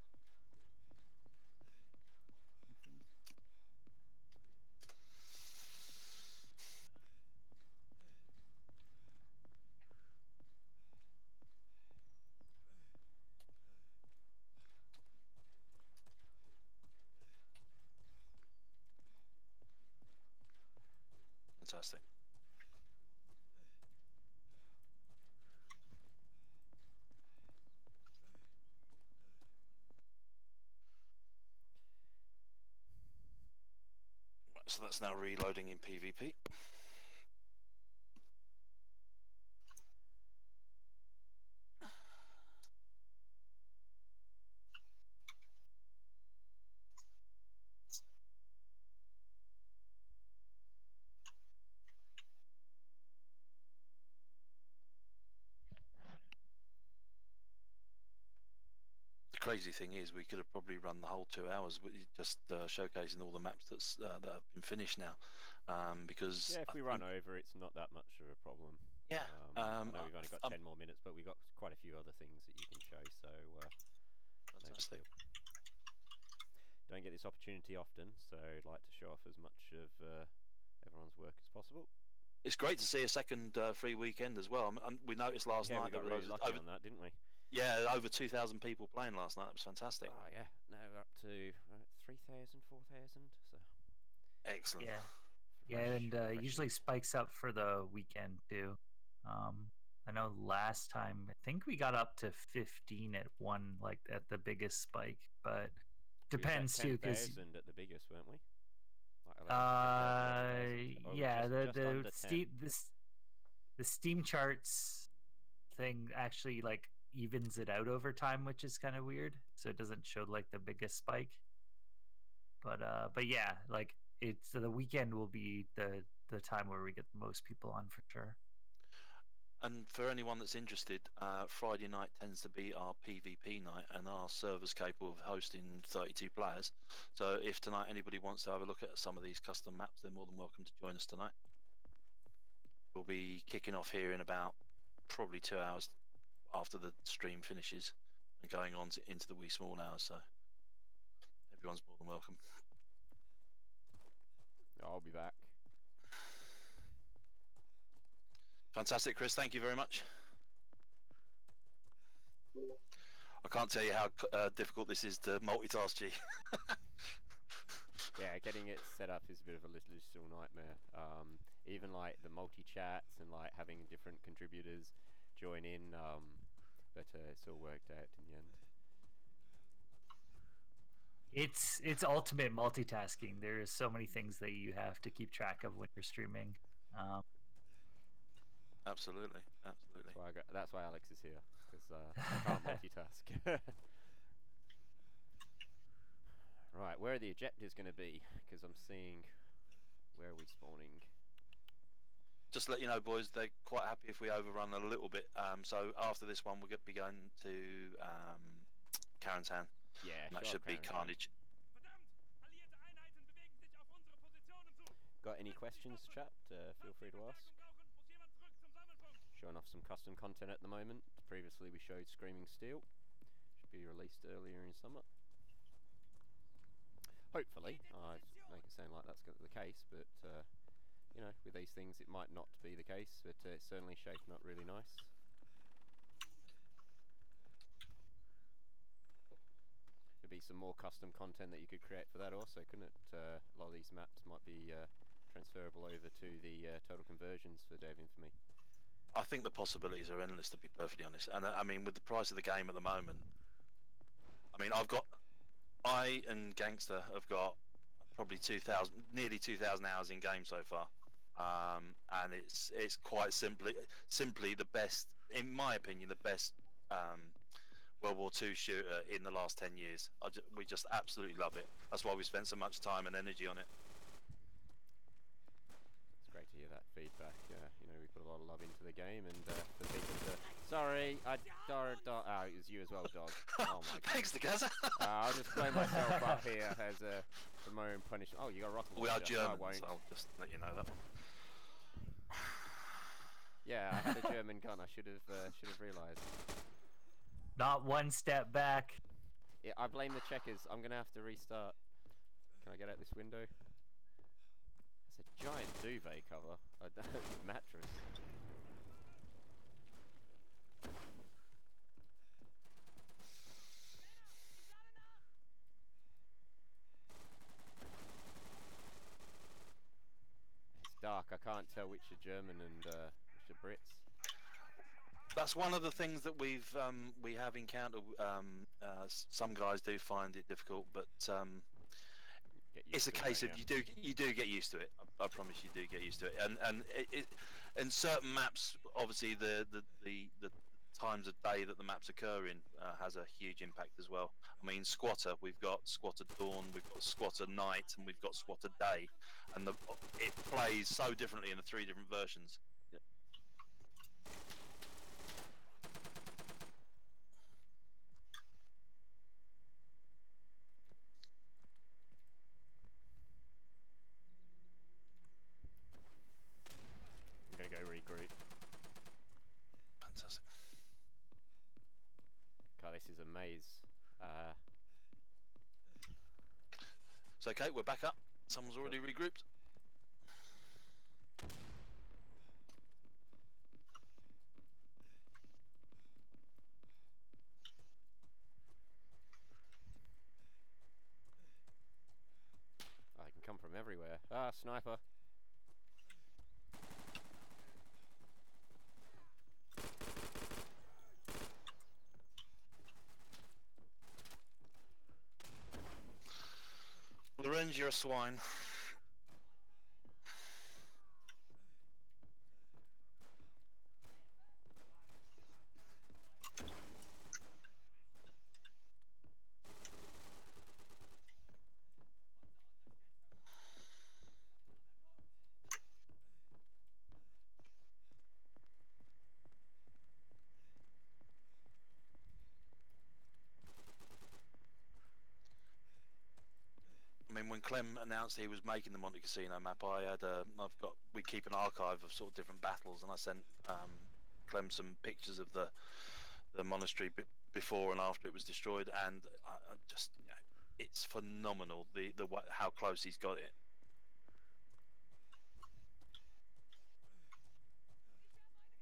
Excellent. Fantastic. So that's now reloading in PvP. The crazy thing is, we could have probably run the whole 2 hours with just showcasing all the maps that have been finished now, because Yeah, if we run over, it's not that much of a problem. Yeah. I know we've only got 10 more minutes, but we've got quite a few other things that you can show, so no big fantastic. deal. Don't get this opportunity often, so I'd like to show off as much of everyone's work as possible. It's great to see a second free weekend as well. We noticed last Yeah, night we got there really was lucky over, on that, didn't we? yeah, over 2,000 people playing last night. It was fantastic. Oh yeah, now we're up to 3,000, 4,000. So Excellent. Yeah, yeah, and usually spikes up for the weekend too. I know last time I think we got up to 15 at one, like at the biggest spike, but depends too, because 10,000 at the biggest, weren't we? Like 11, 12, 11,000. yeah, just under 10. The Steam charts thing actually like evens it out over time, which is kind of weird. So it doesn't show like the biggest spike. But yeah, like it's the weekend will be the time where we get the most people on for sure. And for anyone that's interested, Friday night tends to be our PvP night, and our server's capable of hosting 32 players. So if tonight anybody wants to have a look at some of these custom maps, they're more than welcome to join us tonight. We'll be kicking off here in about probably 2 hours after the stream finishes, and going on into the wee small hours. So everyone's more than welcome. I'll be back. Fantastic, Chris. Thank you very much. I can't tell you how difficult this is to multitask, G. Yeah, getting it set up is a bit of a logistical nightmare. Even like the multi-chats and like having different contributors join in, but it's all worked out in the end. It's ultimate multitasking. There is so many things that you have to keep track of when you're streaming. Absolutely, absolutely. That's why Alex is here, because I can't multitask. Right, where are the objectives going to be? Because I'm seeing, where are we spawning? Just to let you know, boys, they're quite happy if we overrun a little bit. So after this one, we'll be going to Carentan. Yeah, and that should be carnage. Got any questions, chat? Feel free to ask. Showing off some custom content at the moment. Previously we showed Screaming Steel. Should be released earlier in summer. Hopefully. I make it sound like that's the case, but you know, with these things it might not be the case, but it's certainly shaping up really nice. There'd be some more custom content that you could create for that also, couldn't it? A lot of these maps might be transferable over to the total conversions for Day of Infamy. I think the possibilities are endless, to be perfectly honest. And I mean, with the price of the game at the moment, I mean, I and Gangster have got probably nearly 2,000 hours in game so far, and it's quite simply the best, in my opinion, the best World War II shooter in the last 10 years. We just absolutely love it. That's why we spent so much time and energy on it. It's great to hear that feedback. You know, we put a lot of love into the game, and for people to... Sorry, it was you as well, dog. Oh my god. Thanks, the Gaza. I'll just blow myself up here as for my own punishment. Oh, you got a rocket launcher. We are Germans, I won't. so I'll just let you know that one. Yeah, I had a German gun. I should have realised. Not one step back. Yeah, I blame the checkers. I'm gonna have to restart. Can I get out this window? It's a giant duvet cover. A mattress. It's dark. I can't tell which are German and which are Brits. That's one of the things that we have encountered. Some guys do find it difficult, but it's a case of you do get used to it. I promise you do get used to it. And certain maps, obviously the times of day that the maps occur in has a huge impact as well. I mean, Squatter, we've got Squatter Dawn, we've got Squatter Night, and we've got Squatter Day, and it plays so differently in the 3 different versions. Yeah. I'm gonna go regroup. Fantastic. God, this is a maze. It's okay, we're back up. Someone's already regrouped. I can come from everywhere. Ah, sniper. Lorenz, you're a swine. I mean, when Clem announced he was making the Monte Cassino map, we keep an archive of sort of different battles, and I sent Clem some pictures of the monastery before and after it was destroyed, and I just, it's phenomenal how close he's got it.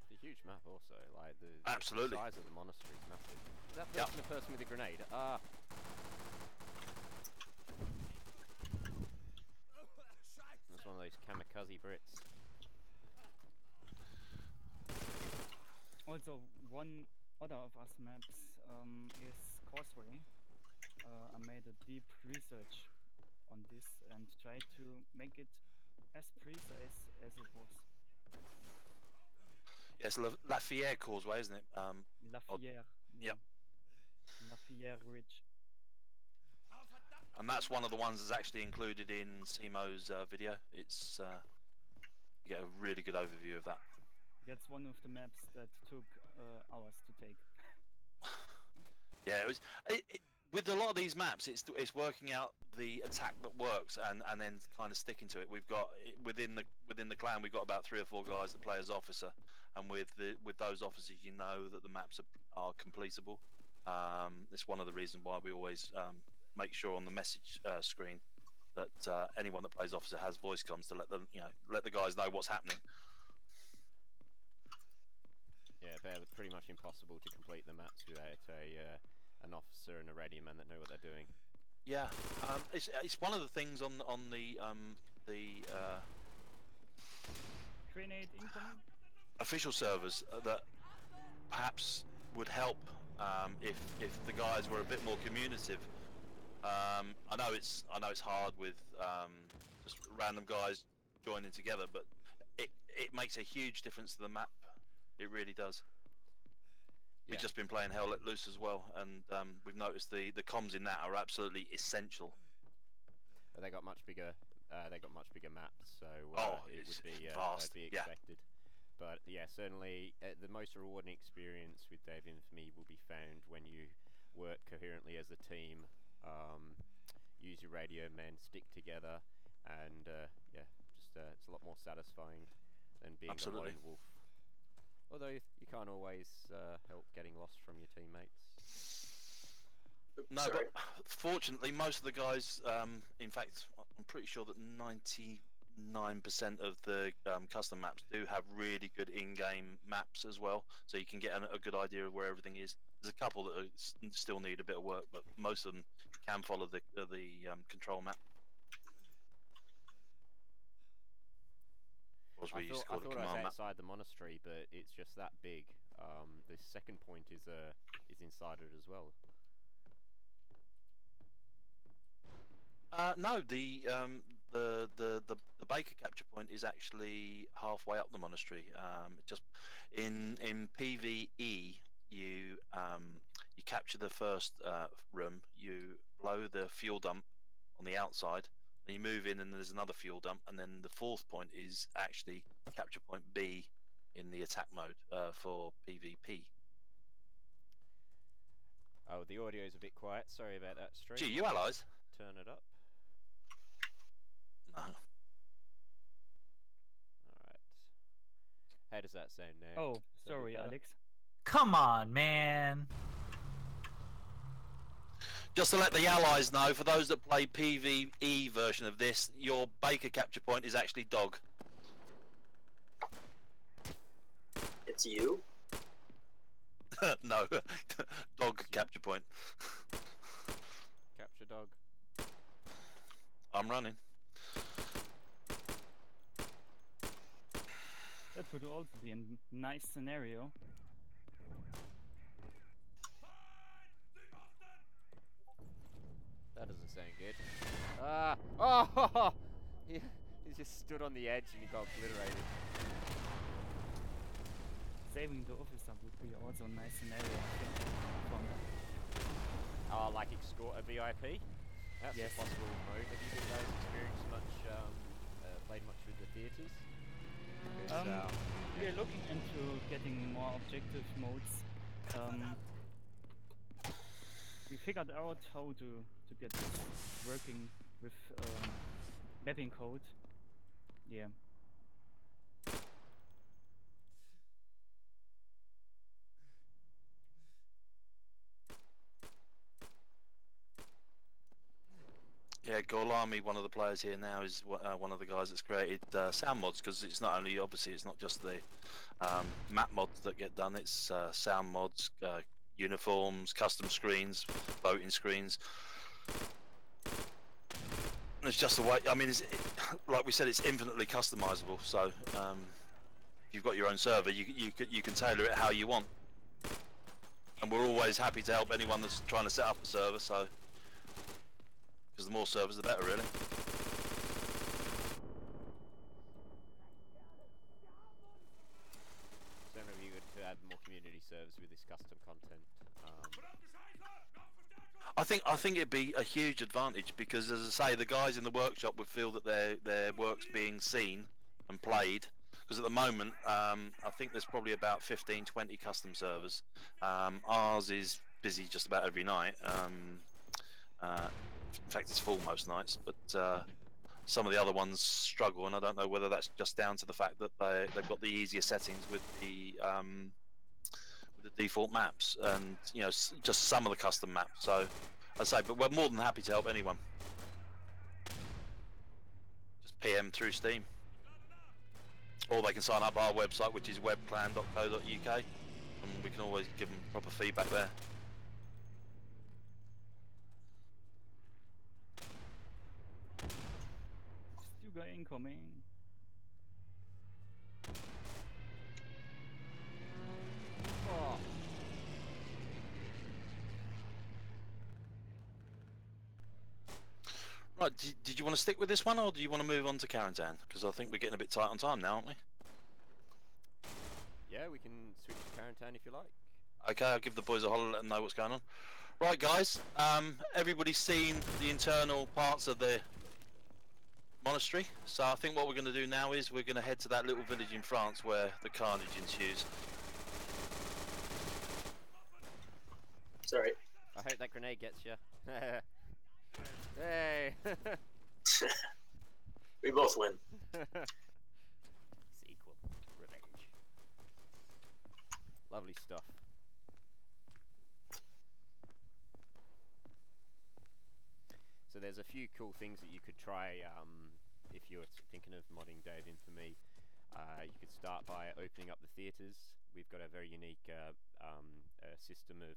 It's a huge map, also. Like the Absolutely. size of the monastery is massive. Is that the person with the grenade? Ah. That's one of those kamikaze Brits. Also, one other of us maps is Causeway. I made a deep research on this and tried to make it as precise as it was. Yes, Lafayette Causeway, isn't it? Lafayette. Yep. Lafayette Ridge. And that's one of the ones that's actually included in Simo's video. It's you get a really good overview of that. That's one of the maps that took hours to take. Yeah, with a lot of these maps, it's working out the attack that works and then kind of sticking to it. We've got within the clan, we've got about 3 or 4 guys that play as officer, and with those officers, you know that the maps are completable. It's one of the reasons why we always make sure on the message screen that anyone that plays officer has voice comms to let the guys know what's happening. Yeah, they're pretty much impossible to complete the maps without an officer and a radio man that know what they're doing. Yeah, it's one of the things on the Grenade incoming. Official servers that perhaps would help if the guys were a bit more communicative. I know it's hard with just random guys joining together, but it makes a huge difference to the map. It really does. Yeah. We've just been playing Hell Let Loose as well, and we've noticed the comms in that are absolutely essential. But they got much bigger maps, so it would be vast. be expected. But yeah, certainly the most rewarding experience with Dave Infamy will be found when you work coherently as a team, use your radio men, stick together, and it's a lot more satisfying than being a lone wolf. Although you can't always help getting lost from your teammates. No, but fortunately, most of the guys, in fact, I'm pretty sure that 99% of the custom maps do have really good in-game maps as well, so you can get a good idea of where everything is. There's a couple that still need a bit of work, but most of them can follow the control map. I thought I was outside the monastery, but it's just that big. The second point is inside it as well. No, the Baker capture point is actually halfway up the monastery. Just in PVE, you capture the first room, you blow the fuel dump on the outside, then you move in, and there's another fuel dump, and then the fourth point is actually capture point B in the attack mode for PvP. Oh, the audio's a bit quiet. Sorry about that, stream. Gee, you allies? Turn it up. No. Alright. How does that sound now? Oh, Is that a bit sorry, better? Alex. Come on, man. Just to let the allies know, for those that play PvE version of this, your Baker capture point is actually dog. It's you? No, dog capture point. Capture dog. I'm running. That would also be a nice scenario. That doesn't sound good. Ah! Oh! He just stood on the edge and he got obliterated. Saving the officer would be also a nice scenario, I think. From Oh, like escort a VIP? That's Yes. a possible mode. Have you guys experienced much, played much with the theatres? we are looking into getting more objective modes. We figured out how to get this working with mapping code. Yeah. Yeah, Gorlami, one of the players here now, is one of the guys that's created sound mods, because it's not only, obviously, it's not just the map mods that get done, it's sound mods, uniforms, custom screens, voting screens. And it's just the way, I mean, like we said, it's infinitely customizable, so if you've got your own server, you can tailor it how you want. And we're always happy to help anyone that's trying to set up a server, so... because the more servers, the better, really. So maybe you could add more community servers with this custom content. I think it'd be a huge advantage, because, as I say, the guys in the workshop would feel that their work's being seen and played. Because at the moment, I think there's probably about 15, 20 custom servers. Ours is busy just about every night. In fact, it's full most nights, but some of the other ones struggle, and I don't know whether that's just down to the fact that they've got the easier settings with the default maps, and just some of the custom maps. So, I say, but we're more than happy to help anyone. Just PM through Steam, or they can sign up our website, which is webclan.co.uk, and we can always give them proper feedback there. Stuga incoming. Oh. Right, did you want to stick with this one, or do you want to move on to Carentan? Because I think we're getting a bit tight on time now, aren't we? Yeah, we can switch to Carentan if you like. Okay, I'll give the boys a holler, let them know what's going on. Right, guys, everybody's seen the internal parts of the monastery, so I think what we're going to do now is we're going to head to that little village in France where the carnage ensues. Sorry. I hope that grenade gets you. Hey! We both win. Sequel. Revenge. Lovely stuff. So there's a few cool things that you could try if you're thinking of modding Day of Infamy. You could start by opening up the theatres. We've got a very unique system of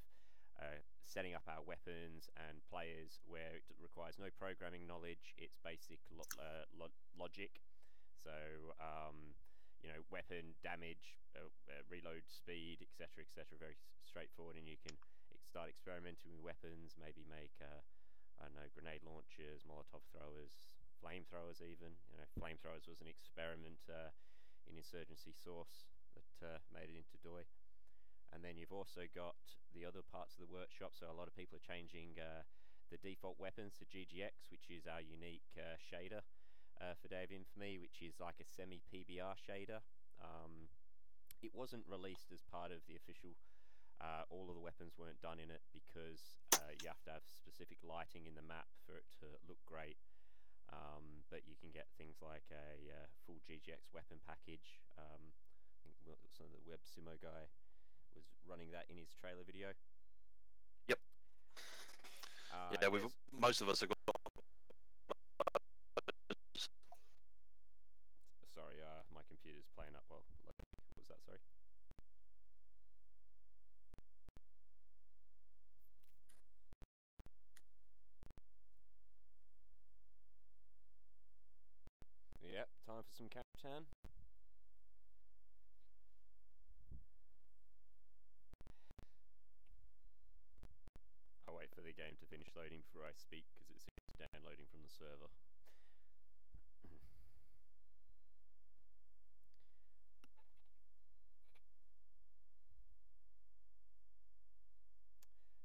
setting up our weapons and players where it requires no programming knowledge. It's basic logic. So weapon damage, reload speed, etc., etc. Very straightforward, and you can start experimenting with weapons. Maybe make I don't know, grenade launchers, Molotov throwers, flamethrowers even. You know, flamethrowers was an experiment in Insurgency Source that made it into DOI. And then you've also got the other parts of the workshop. So a lot of people are changing the default weapons to GGX, which is our unique shader for Day of Infamy, which is like a semi-PBR shader. It wasn't released as part of the official. All of the weapons weren't done in it because you have to have specific lighting in the map for it to look great. But you can get things like a full GGX weapon package. I think some of the Web Simo guy was running that in his trailer video. Yep. Yeah, most of us have got. Sorry, my computer's playing up. Well, what was that? Sorry. Yep, time for some Carentan. I'll wait for the game to finish loading before I speak because it's downloading from the server.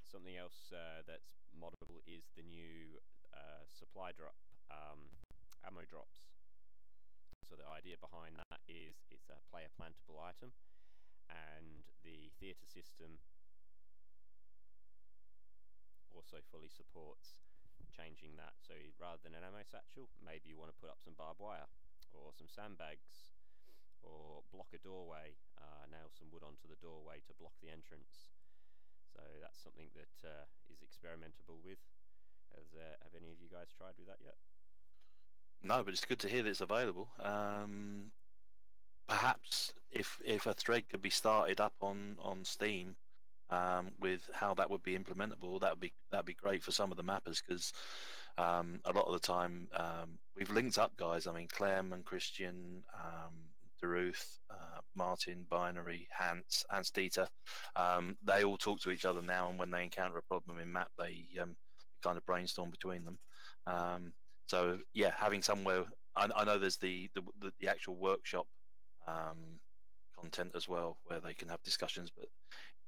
Something else that's moddable is the new supply drop, ammo drops. So the idea behind that is it's a player plantable item, and the theatre system also fully supports changing that. So rather than an ammo satchel, maybe you want to put up some barbed wire or some sandbags or block a doorway, nail some wood onto the doorway to block the entrance. So that's something that is experimentable with. Have any of you guys tried with that yet? No, but it's good to hear that it's available. Perhaps if a thread could be started up on Steam with how that would be implementable, that'd be great for some of the mappers, because a lot of the time we've linked up guys. I mean, Clem and Christian, Daruth, Martin, Binary, Hans Dieter, they all talk to each other now, and when they encounter a problem in map, they kind of brainstorm between them. So yeah, having somewhere. I know there's the actual workshop content as well, where they can have discussions, but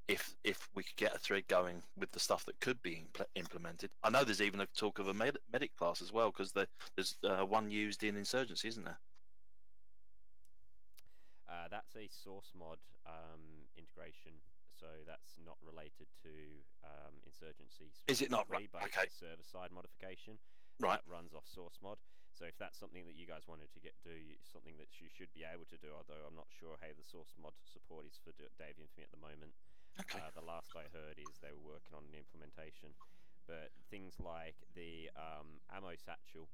if we could get a thread going with the stuff that could be implemented. I know there's even a talk of a medic class as well, because there's one used in Insurgency, isn't there? That's a source mod integration, so that's not related to Insurgency. Is it not? Right. But Okay. it's a server-side modification that runs off source mod. So if that's something that you guys wanted to do, something that you should be able to do, although I'm not sure how the source mod support is for Day of Infamy at the moment. Okay. The last I heard is they were working on an implementation. But things like the ammo satchel,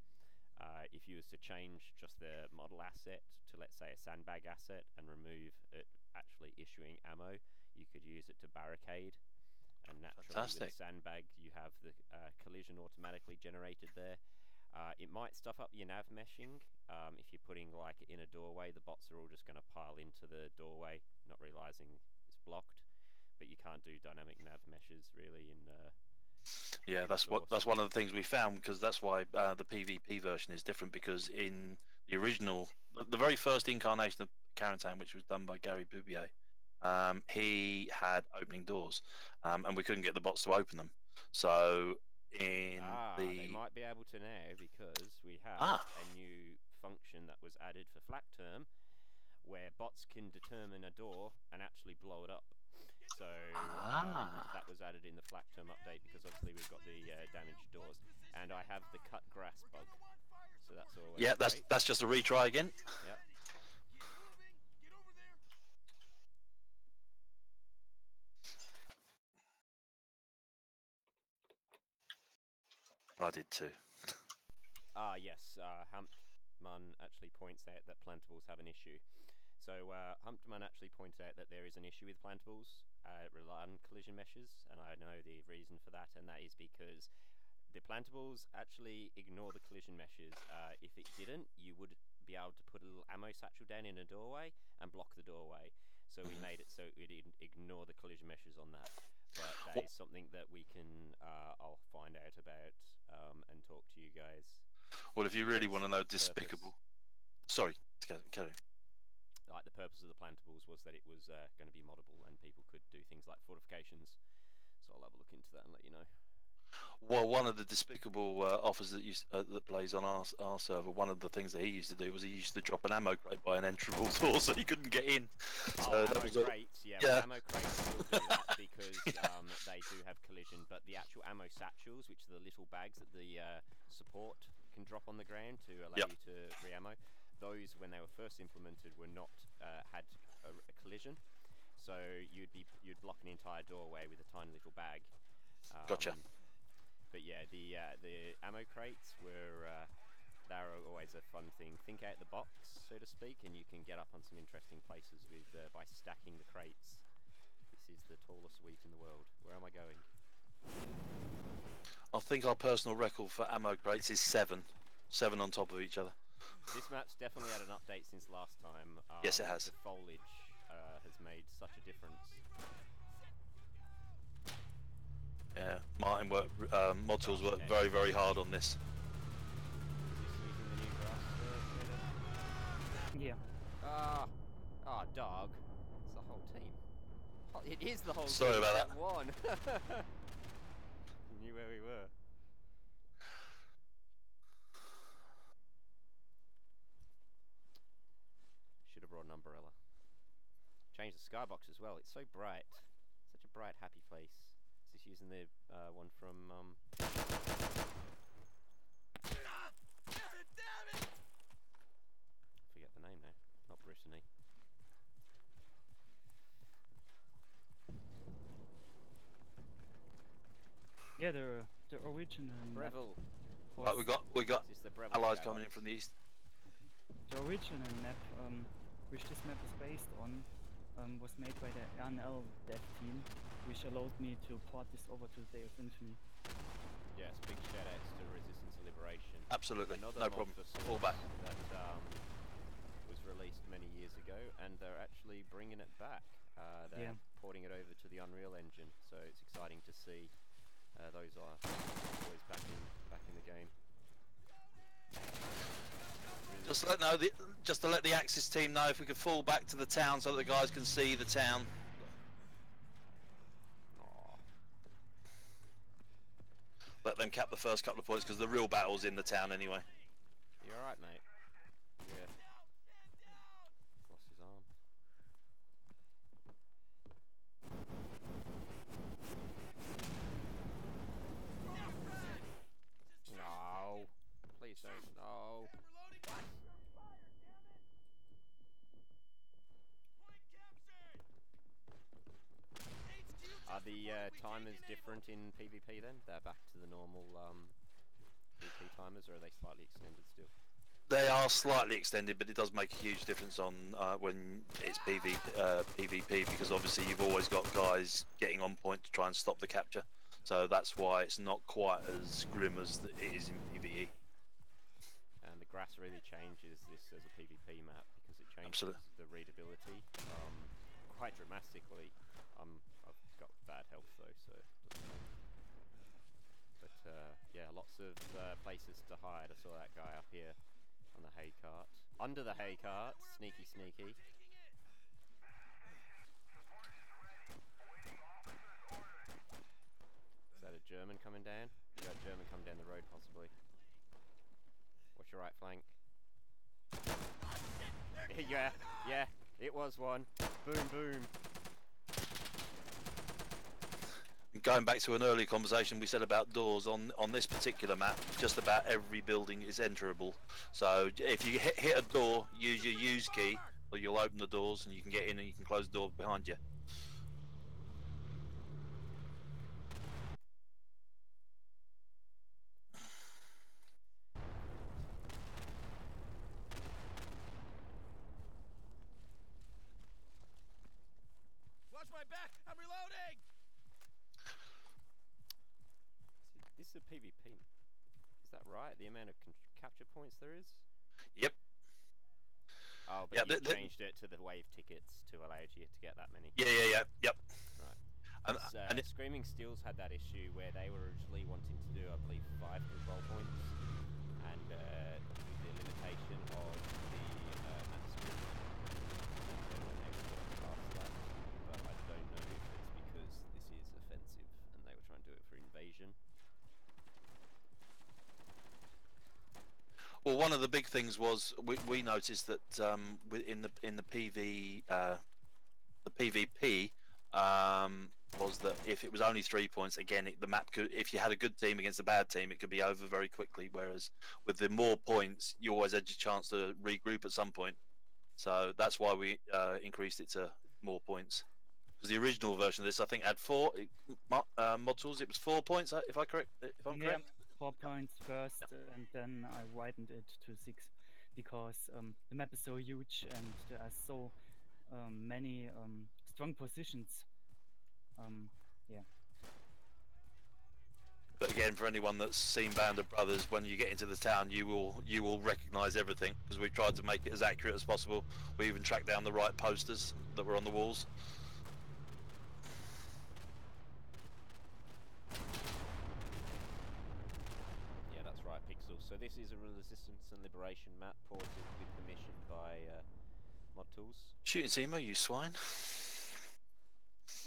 if you was to change just the model asset to, let's say, a sandbag asset and remove it actually issuing ammo, you could use it to barricade. And naturally, with a sandbag, you have the collision automatically generated there. It might stuff up your nav meshing. If you're putting like in a doorway, the bots are all just going to pile into the doorway, not realizing it's blocked. But you can't do dynamic nav meshes really in. Yeah, that's one of the things we found, because that's why the PvP version is different, because in the original, the very first incarnation of Carentan, which was done by Gary Boubier, he had opening doors, and we couldn't get the bots to open them. So they might be able to now, because we have a new function that was added for Flak Term, where bots can determine a door and actually blow it up. So that was added in the Flak Term update, because obviously we've got the damaged doors, and I have the cut grass bug. So that's always great. that's just a retry again. Yep. I did too. Yes. Humpman actually points out that plantables have an issue. So Humpman actually points out that there is an issue with plantables rely on collision meshes, and I know the reason for that, and that is because the plantables actually ignore the collision meshes. If it didn't, you would be able to put a little ammo satchel down in a doorway and block the doorway. So we made it so it would ignore the collision meshes on that. but that is something that we can I'll find out about and talk to you guys. Well, if you really want to know Purpose. despicable, sorry, carry on. Like the purpose of the plantables was that it was going to be moddable and people could do things like fortifications. So I'll have a look into that and let you know. Well, one of the despicable offers that that plays on our server, one of the things that he used to do was he used to drop an ammo crate by an entrable door so he couldn't get in. So ammo that was crates, well, ammo crates will do that because they do have collision, but the actual ammo satchels, which are the little bags that the support can drop on the ground to allow you to re-ammo, those, when they were first implemented, were not had a collision. So you'd block an entire doorway with a tiny little bag. Gotcha. But yeah, the ammo crates were they're always a fun thing. Think out the box, so to speak, and you can get up on some interesting places with by stacking the crates. This is the tallest wheat in the world. Where am I going? I think our personal record for ammo crates is 7 on top of each other. This map's definitely had an update since last time. Yes, it has. The foliage has made such a difference. Yeah, Martin worked, Mod Tools worked very, very hard on this. Yeah. Dog. It's the whole team. Oh, it is the whole Sorry team. about that. One. You knew where we were. Should have brought an umbrella. Change the skybox as well. It's so bright. Such a bright, happy place. Is this using the one from forget the name now. Not Brittany. Yeah, the original map Breville. Right, we got Is this the Breville allies skybox? coming in from the east. The original map, which this map is based on, was made by the RNL dev team, which allowed me to port this over to the Day of Infamy. Yes, big shout outs to Resistance and Liberation. Absolutely, Another no mod problem. for Fall Source back. that was released many years ago, and they're actually bringing it back. They're porting it over to the Unreal Engine, so it's exciting to see those are always back in the game. Just to let the Axis team know if we could fall back to the town so that the guys can see the town. Aww. Let them cap the first couple of points because the real battle's in the town anyway. You alright, mate? Yeah. Lost his arm. No. Please don't. No. Are the timers different in PvP then? They're back to the normal PvP timers, or are they slightly extended still? They are slightly extended, but it does make a huge difference on when it's PvP because obviously you've always got guys getting on point to try and stop the capture. So that's why it's not quite as grim as it is in PvE. And the grass really changes this as a PvP map because it changes the readability quite dramatically. I've got bad health though, so it doesn't matter. But yeah, lots of places to hide. I saw that guy up here on the hay cart. Under the hay cart, sneaky. Is that a German coming down? You got a German coming down the road, possibly. What's your right flank? Yeah, it was one. Boom. Going back to an earlier conversation we said about doors, on this particular map, just about every building is enterable. So if you hit a door, use your use key, or you'll open the doors and you can get in and you can close the door behind you. Watch my back! I'm reloading! This is a PvP. Is that right? The amount of capture points there is? Yep. Oh, but you changed it to the wave tickets to allow you to get that many. Yeah. Yep. Right. Screaming Steels had that issue where they were originally wanting to do, I believe, 5 control points, and with the limitation of the map screen, they went extra past that. But I don't know if it's because this is offensive and they were trying to do it for invasion. Well, one of the big things was we noticed that in the PvP was that if it was only 3 points, again, the map could, if you had a good team against a bad team, it could be over very quickly. Whereas with the more points, you always had your chance to regroup at some point. So that's why we increased it to more points. Because the original version of this, I think, had 4 modules. It was 4 points, if I'm correct. 4 points first, and then I widened it to 6 because the map is so huge and there are so many strong positions. Yeah. But again, for anyone that's seen Band of Brothers, when you get into the town, you will recognise everything because we tried to make it as accurate as possible. We even tracked down the right posters that were on the walls. Yeah, that's right, Pixel. So this is a Resistance and Liberation map ported with permission by Mod Tools. Shooting Zemo, you swine.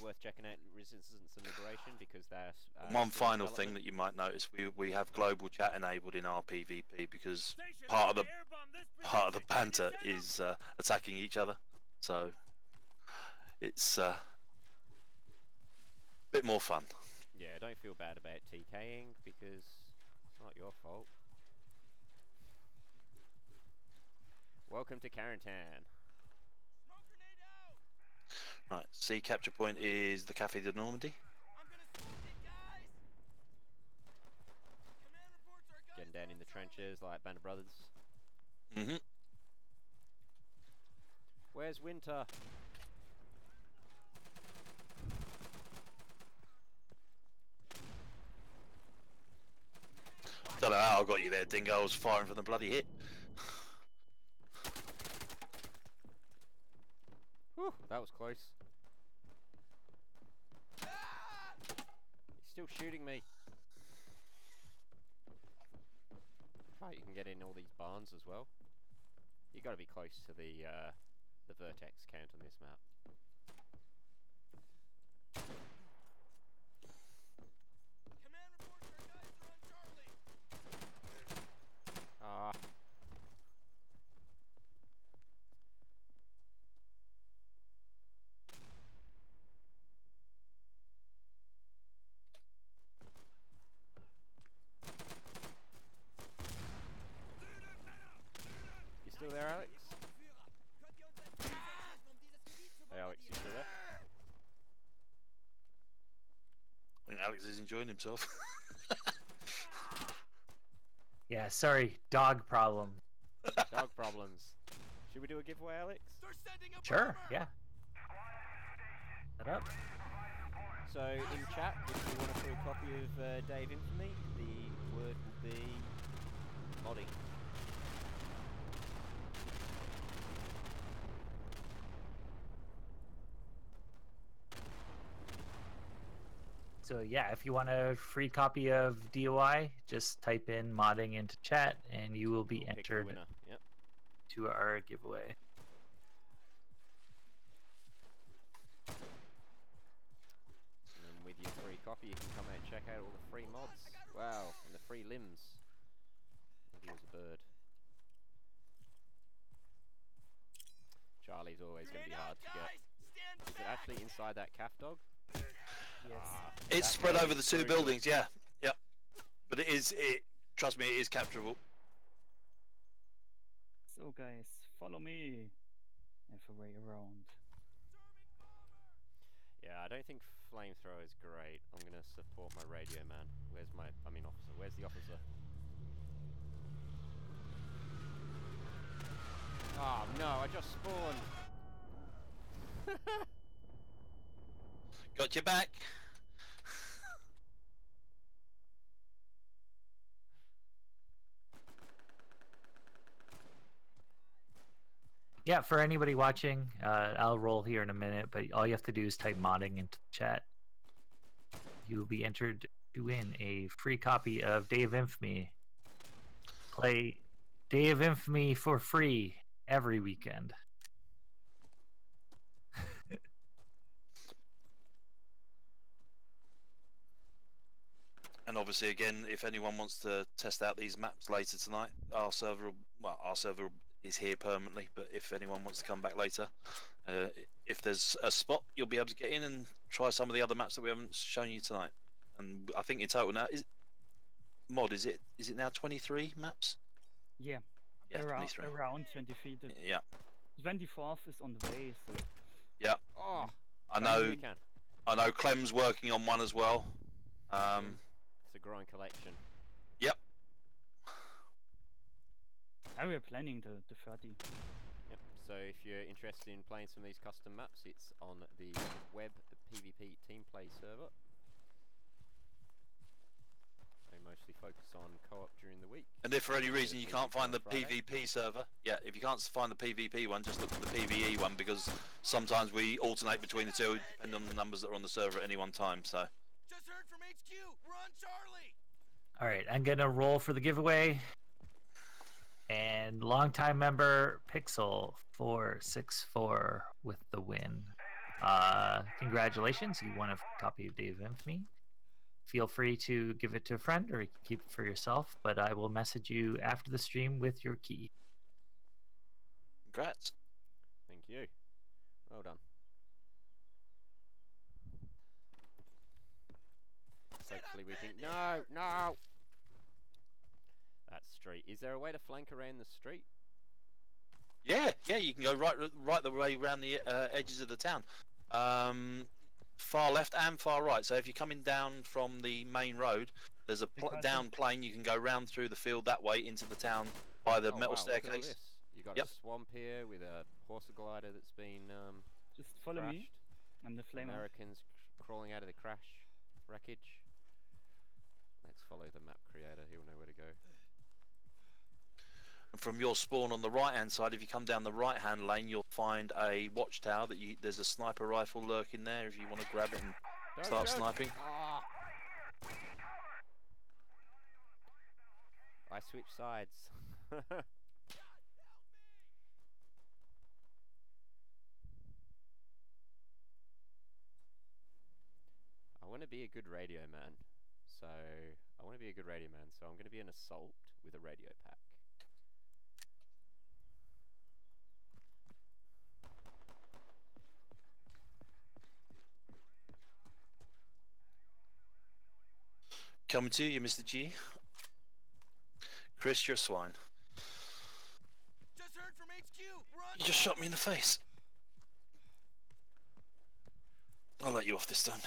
Worth checking out Resistance and Liberation because they're one final thing that you might notice: we have global chat enabled in our PvP because part of the banter is attacking each other, so it's a bit more fun. Yeah, don't feel bad about TKing because it's not your fault. Welcome to Carentan. Right, C capture point is the Café de Normandy. Getting down in the trenches like Band of Brothers. Mm-hmm. Where's Winter? Don't know how I got you there, Dingo. I was firing from the bloody hit. Whew, that was close. He's still shooting me. Oh, you can get in all these barns as well. You got to be close to the vertex count on this map. Command reports our guys are on Charlie. Ah. You still there, Alex? Hey, Alex, you still there? I think Alex is enjoying himself. Yeah, sorry, dog problem. Dog problems. Should we do a giveaway, Alex? Sure, yeah. Set up. So, in chat, if you want a free copy of Dave Infamy, the word will be modding. So yeah, if you want a free copy of DOI, just type in modding into chat and you will be entered Yep. to our giveaway. And then with your free copy, you can come out and check out all the free mods. Wow, and the free limbs. Maybe it was a bird. Charlie's always going to be hard to get. Is it actually inside that calf dog? Yes. It's spread over the 2 buildings, yeah. Yep. But trust me, it is capturable. So guys, follow me. I have a way around. Yeah, I don't think flamethrower is great. I'm going to support my radio man. Where's officer? Where's the officer? Oh no, I just spawned. Got your back. Yeah, for anybody watching, I'll roll here in a minute, but all you have to do is type modding into the chat. you'll be entered to win a free copy of Day of Infamy. Play Day of Infamy for free every weekend. And obviously, again, if anyone wants to test out these maps later tonight, our server is here permanently. But if anyone wants to come back later, if there's a spot, you'll be able to get in and try some of the other maps that we haven't shown you tonight. And I think in total now, is it now 23 maps? Yeah, Yeah, around 23. 23. The Yeah. 24th is on the way, so Yeah. Oh, I know Clem's working on one as well. It's a growing collection. Yep. now we're planning the 30. Yep. So if you're interested in playing some of these custom maps, it's on the web PvP team play server. They mostly focus on co-op during the week. And if for any reason you can't find the Friday. PvP server, if you can't find the PvP one, just look at the PvE one, because sometimes we alternate between the two depending on the numbers that are on the server at any one time. So. Just heard from HQ. We're on Charlie. All right, I'm gonna roll for the giveaway. And longtime member Pixel464 with the win. Congratulations, you won a copy of Day of Infamy. Feel free to give it to a friend or you can keep it for yourself, but I will message you after the stream with your key. Congrats. Thank you. Well done. Hopefully we can... No! That street. Is there a way to flank around the street? Yeah, you can go right the way around the edges of the town. Far left and far right. So if you're coming down from the main road, there's a down plane. You can go round through the field that way into the town by the metal staircase. You got a swamp here with a horse glider that's been just follow crashed. me. I'm the flamer. Americans crawling out of the wreckage. Let's follow the map creator. He'll know where to go. And from your spawn on the right-hand side, if you come down the right-hand lane, you'll find a watchtower that there's a sniper rifle lurking there. If you want to grab it and start sniping. Ah. I switched sides. I want to be a good radio man. So I'm going to be an assault with a radio pack. Coming to you, Mr. G. Chris, you're a swine. Just heard from HQ. We're on. You just shot me in the face. I'll let you off this time.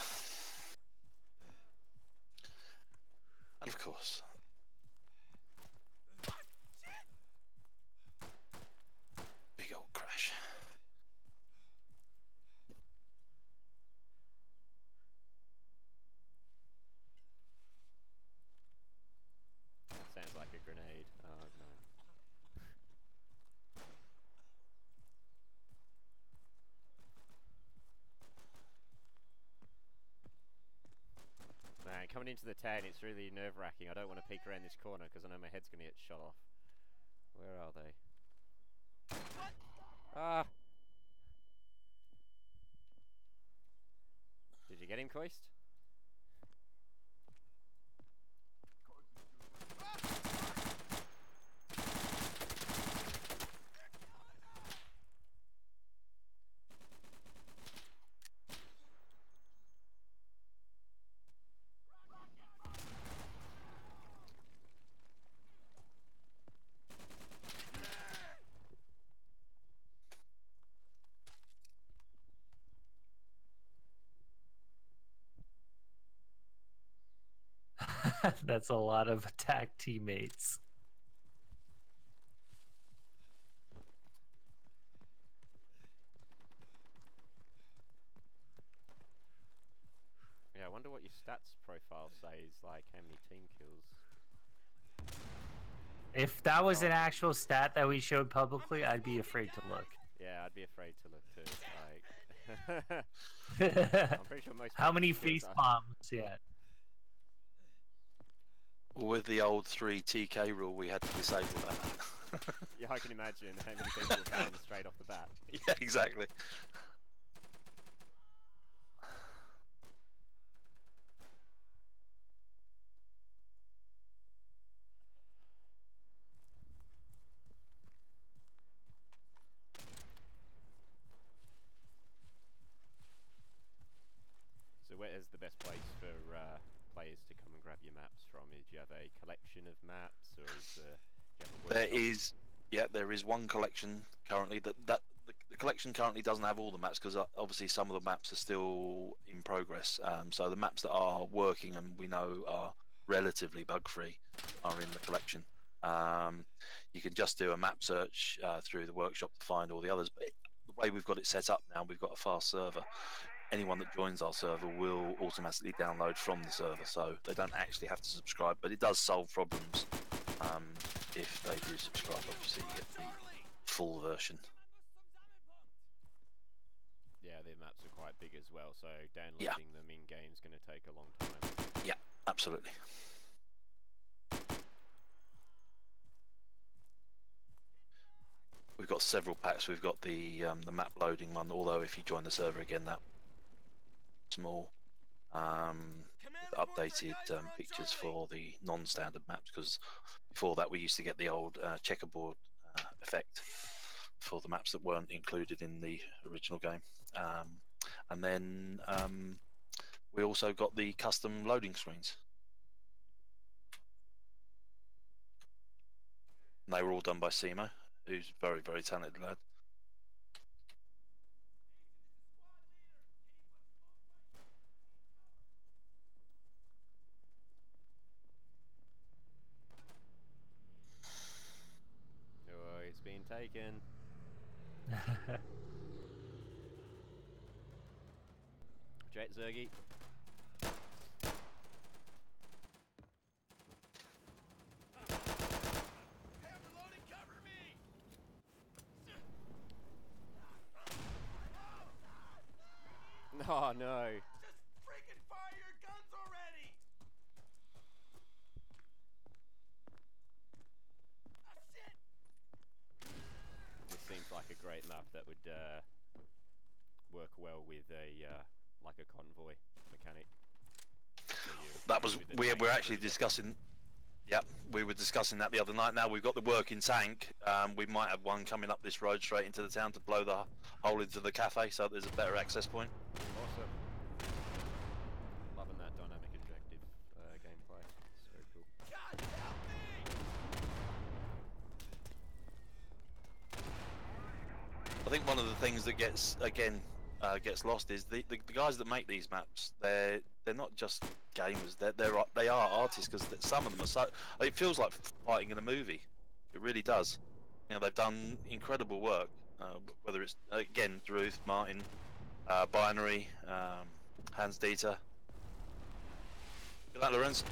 And of course. Big old crash. Sounds like a grenade. Oh no. Man, coming into the town, it's really nerve-wracking. I don't want to peek around this corner because I know my head's going to get shot off. Where are they? Ah! Did you get him, Koist? That's a lot of attack teammates. Yeah, I wonder what your stats profile says, like how many team kills. If that was an actual stat that we showed publicly, I'd be afraid to look. Yeah, I'd be afraid to look too. Like, I'm pretty sure most. How many kills face bombs yet? With the old 3 TK rule, we had to disable that. Yeah, I can imagine how many people were banned straight off the bat. Yeah, exactly. So where's the best place for players to come and grab your maps from? Do you have a collection of maps, or is do you have a There workshop? is, yeah, there is one collection currently. The collection currently doesn't have all the maps because obviously some of the maps are still in progress. So the maps that are working and we know are relatively bug-free are in the collection. You can just do a map search through the workshop to find all the others. But the way we've got it set up now, we've got a fast server. Anyone that joins our server will automatically download from the server, so they don't actually have to subscribe. But it does solve problems if they do subscribe. Obviously, you get the full version. Yeah, their maps are quite big as well, so downloading them in-game is going to take a long time. Yeah, absolutely. We've got several packs. We've got the map loading one, although if you join the server again, that's small. With updated pictures for the non-standard maps, because before that we used to get the old checkerboard effect for the maps that weren't included in the original game. And then we also got the custom loading screens. And they were all done by Simo, who's a very, very talented lad. Oh, it's been taken. Jet Zergy. Hammer loading, cover me! Oh no. Just freaking fire your guns already! Ah, shit! This seems like a great map that would work well with a like a convoy mechanic. That was we're actually discussing. Yep, we were discussing that the other night. Now we've got the working tank. We might have one coming up this road straight into the town to blow the hole into the cafe, so there's a better access point. Awesome. Loving that dynamic objective gameplay. It's very cool. God help me! I think one of the things that gets lost is the guys that make these maps. They're not just gamers. They are artists, because some of them are so. It feels like fighting in a movie. It really does. You know, they've done incredible work. Whether it's again Druth, Martin, Binary, Hans Dieter. Look at that, Lorenz.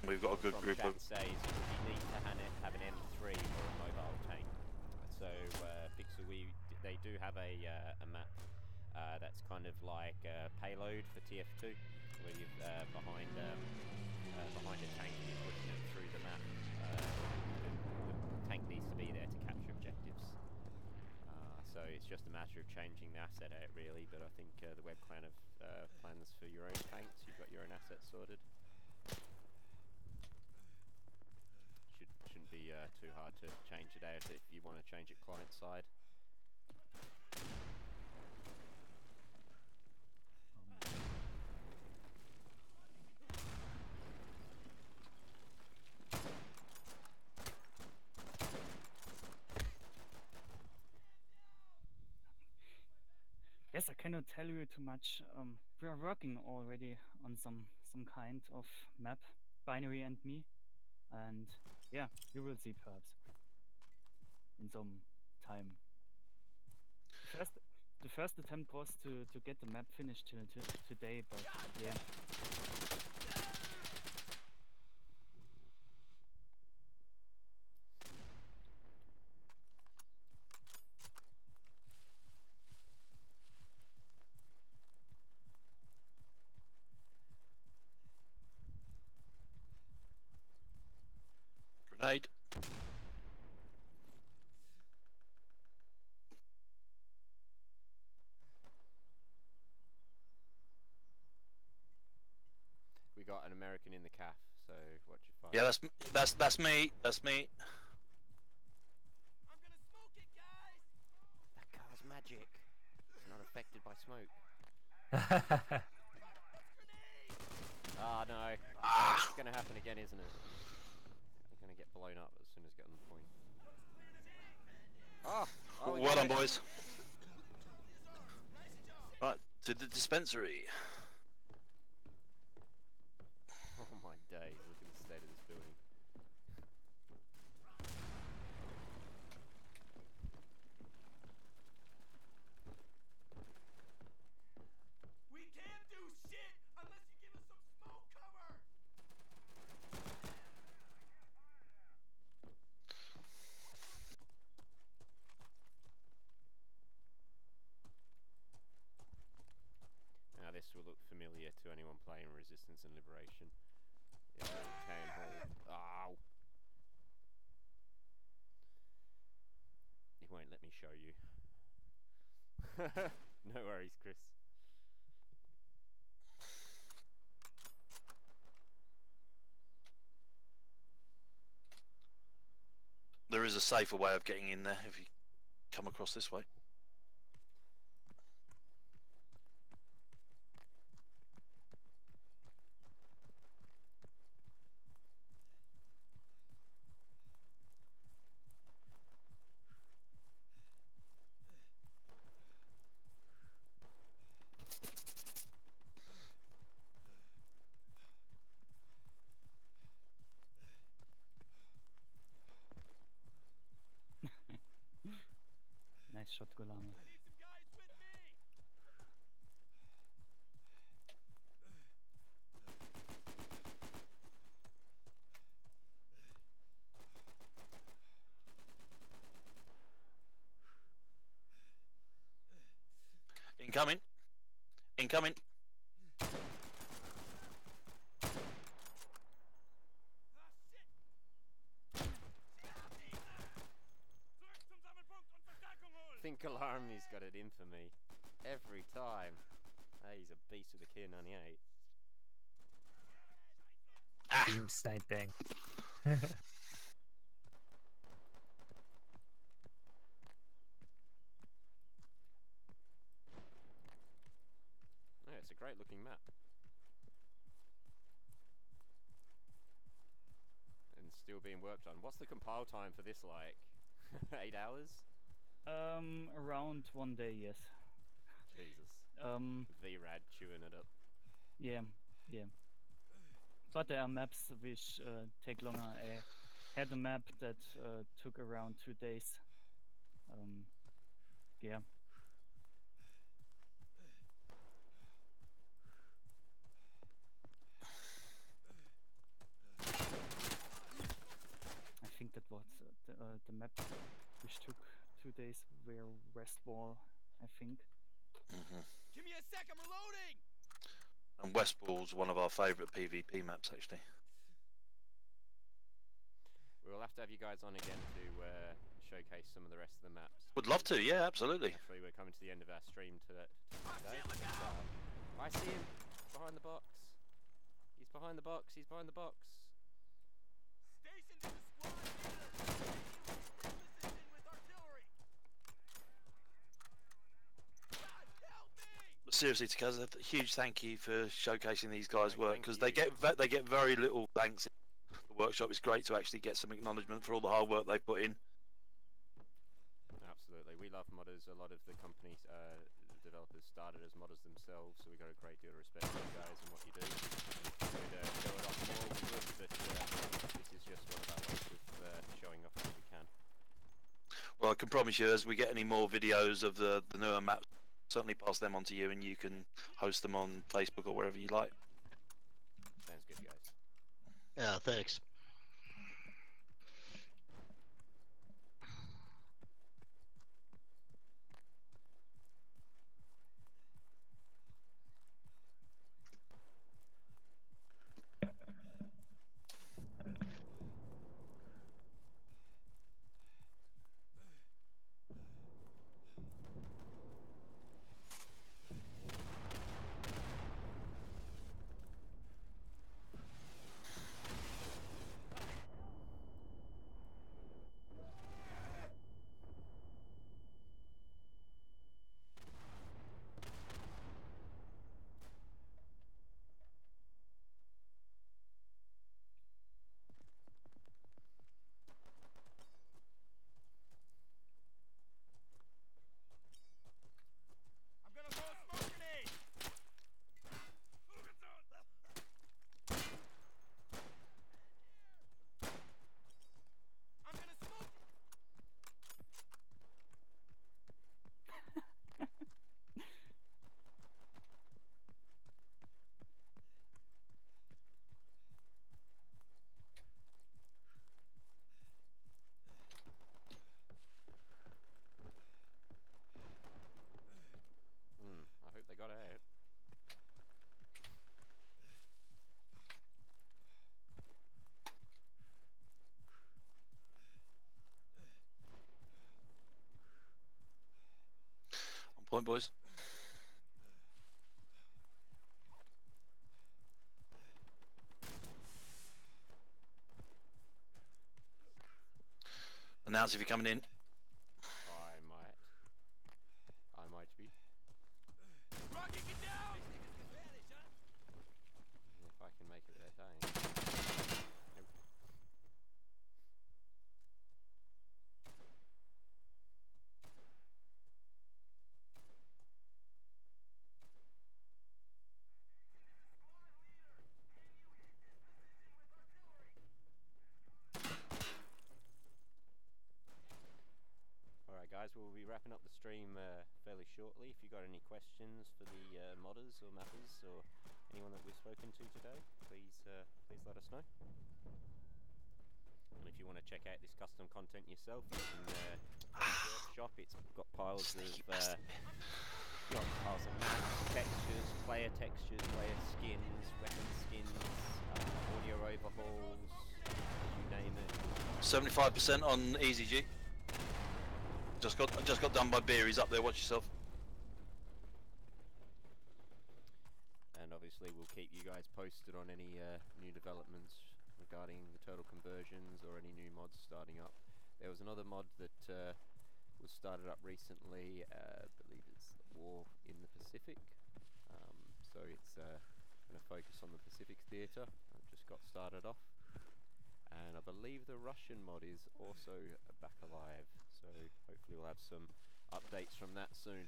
We've got a good group of. Says you need to have an M3 or a mobile tank. So Pixel, they do have a map that's kind of like a payload for TF2, where you're behind a tank and you're pushing it through the map. The tank needs to be there to capture objectives. So it's just a matter of changing the asset out, really. But I think the web clan have plans for your own tanks. You've got your own assets sorted. Shouldn't be too hard to change it out if you want to change it client side. Yes, I cannot tell you too much. We are working already on some kind of map, Binary and me, and yeah, you will see perhaps in some time. The first attempt was to get the map finished today, but yeah. Paid. We got an American in the calf, so what you find? Yeah, that's me. That's me. I'm gonna smoke it, guys! That car's magic. It's not affected by smoke. Grenade! Ah, no. Ah. It's gonna happen again, isn't it? I'm gonna get blown up as soon as I get on the point. Oh, we Well got done, it. boys. Right, to the dispensary. Oh my days, look at the state of this building. We can't do shit unless you give us some smoke cover! Now this will look familiar to anyone playing Resistance and Liberation. Yeah, Town Hall. Ow! He won't let me show you. No worries, Chris. There is a safer way of getting in there if you come across this way. Nice shot, Golamo. I need some guys with me! Incoming. Incoming. Ah, shit! Zurück zum Sammelpunkt und Verstärkung holen! Think Alarmy's got it in for me. Every time. Hey, he's a beast with a K98. Team sniping. Yeah, it's a great looking map. And still being worked on. What's the compile time for this like? 8 hours? Around 1 day, yes. Jesus. VRAD chewing it up. Yeah, yeah. But there are maps which take longer. I had a map that took around 2 days. Yeah. I think that was the map which took 2 days were West Wall, I think. Give me a sec, I'm reloading! And Westwall's one of our favourite PvP maps, actually. We'll have to have you guys on again to showcase some of the rest of the maps. Would love to, yeah, absolutely. Naturally, we're coming to the end of our stream today. Look out! I see him behind the box. He's behind the box. He's behind the box. Station to the squad leader! Position with artillery! God, help me! But seriously, Takaz, a huge thank you for showcasing these guys' No, work, thank because they you. get very little thanks. The workshop is great to actually get some acknowledgement for all the hard work they put in. Absolutely. We love modders. A lot of the companies, developers started as modders themselves, so we got a great deal of respect for you guys and what you do. If we could show it off more, we would, but this is just one of our ways of showing off what we can. Well, I can promise you, as we get any more videos of the newer maps, certainly pass them on to you, and you can host them on Facebook or wherever you like. Sounds good, guys. Yeah, thanks. point, boys. Announce if you're coming in. I might be. Rocky, get down! If I can make it that day. Nope. Alright guys, we'll be wrapping up the stream fairly shortly. If you've got any questions for the modders or mappers or anyone that we've spoken to today, please let us know. And if you want to check out this custom content yourself, you can workshop. It's got piles of maps, textures, player skins, weapon skins, audio overhauls, you name it. 75% on Easy G. Just got done by Beery's up there. Watch yourself. And obviously we'll keep you guys posted on any new developments regarding the turtle conversions or any new mods starting up. There was another mod that was started up recently. I believe it's War in the Pacific. So it's going to focus on the Pacific theatre. I've just got started off. And I believe the Russian mod is also back alive. So hopefully we'll have some updates from that soon.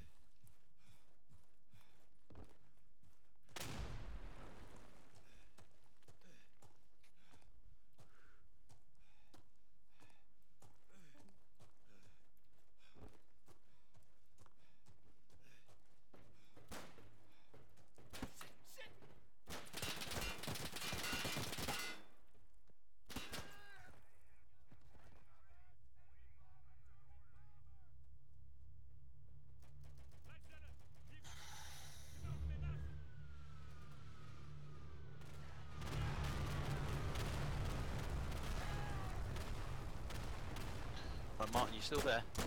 Right, Martin, you still there? Yes.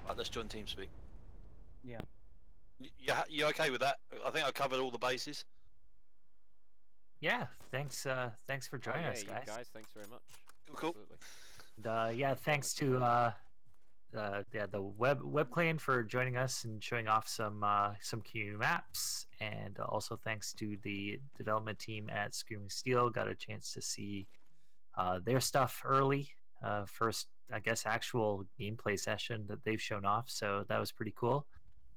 Right, let's join TeamSpeak. Yeah. You okay with that? I think I covered all the bases. Yeah, thanks for joining us, you guys. thanks very much. Cool. Absolutely. Yeah, thanks to the web clan for joining us and showing off some key maps, and also thanks to the development team at Screaming Steel. Got a chance to see their stuff early. First, I guess, actual gameplay session that they've shown off, so that was pretty cool.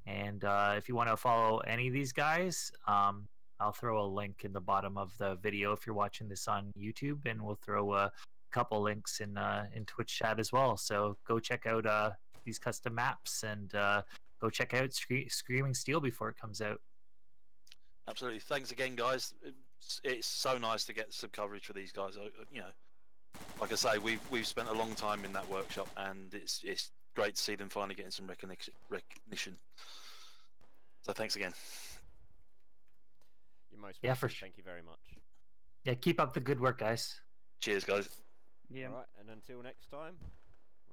And if you want to follow any of these guys, I'll throw a link in the bottom of the video if you're watching this on YouTube, and we'll throw a couple links in Twitch chat as well. So go check out these custom maps, and go check out Screaming Steel before it comes out. Absolutely. Thanks again, guys. It's so nice to get some coverage for these guys. You know, like I say, we've spent a long time in that workshop, and it's great to see them finally getting some recognition. So thanks again. You're most welcome. Yeah, for sure. Thank you very much. Yeah, keep up the good work, guys. Cheers, guys. Yeah. Alright, and until next time,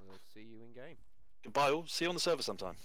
we'll see you in game. Goodbye all. See you on the server sometime.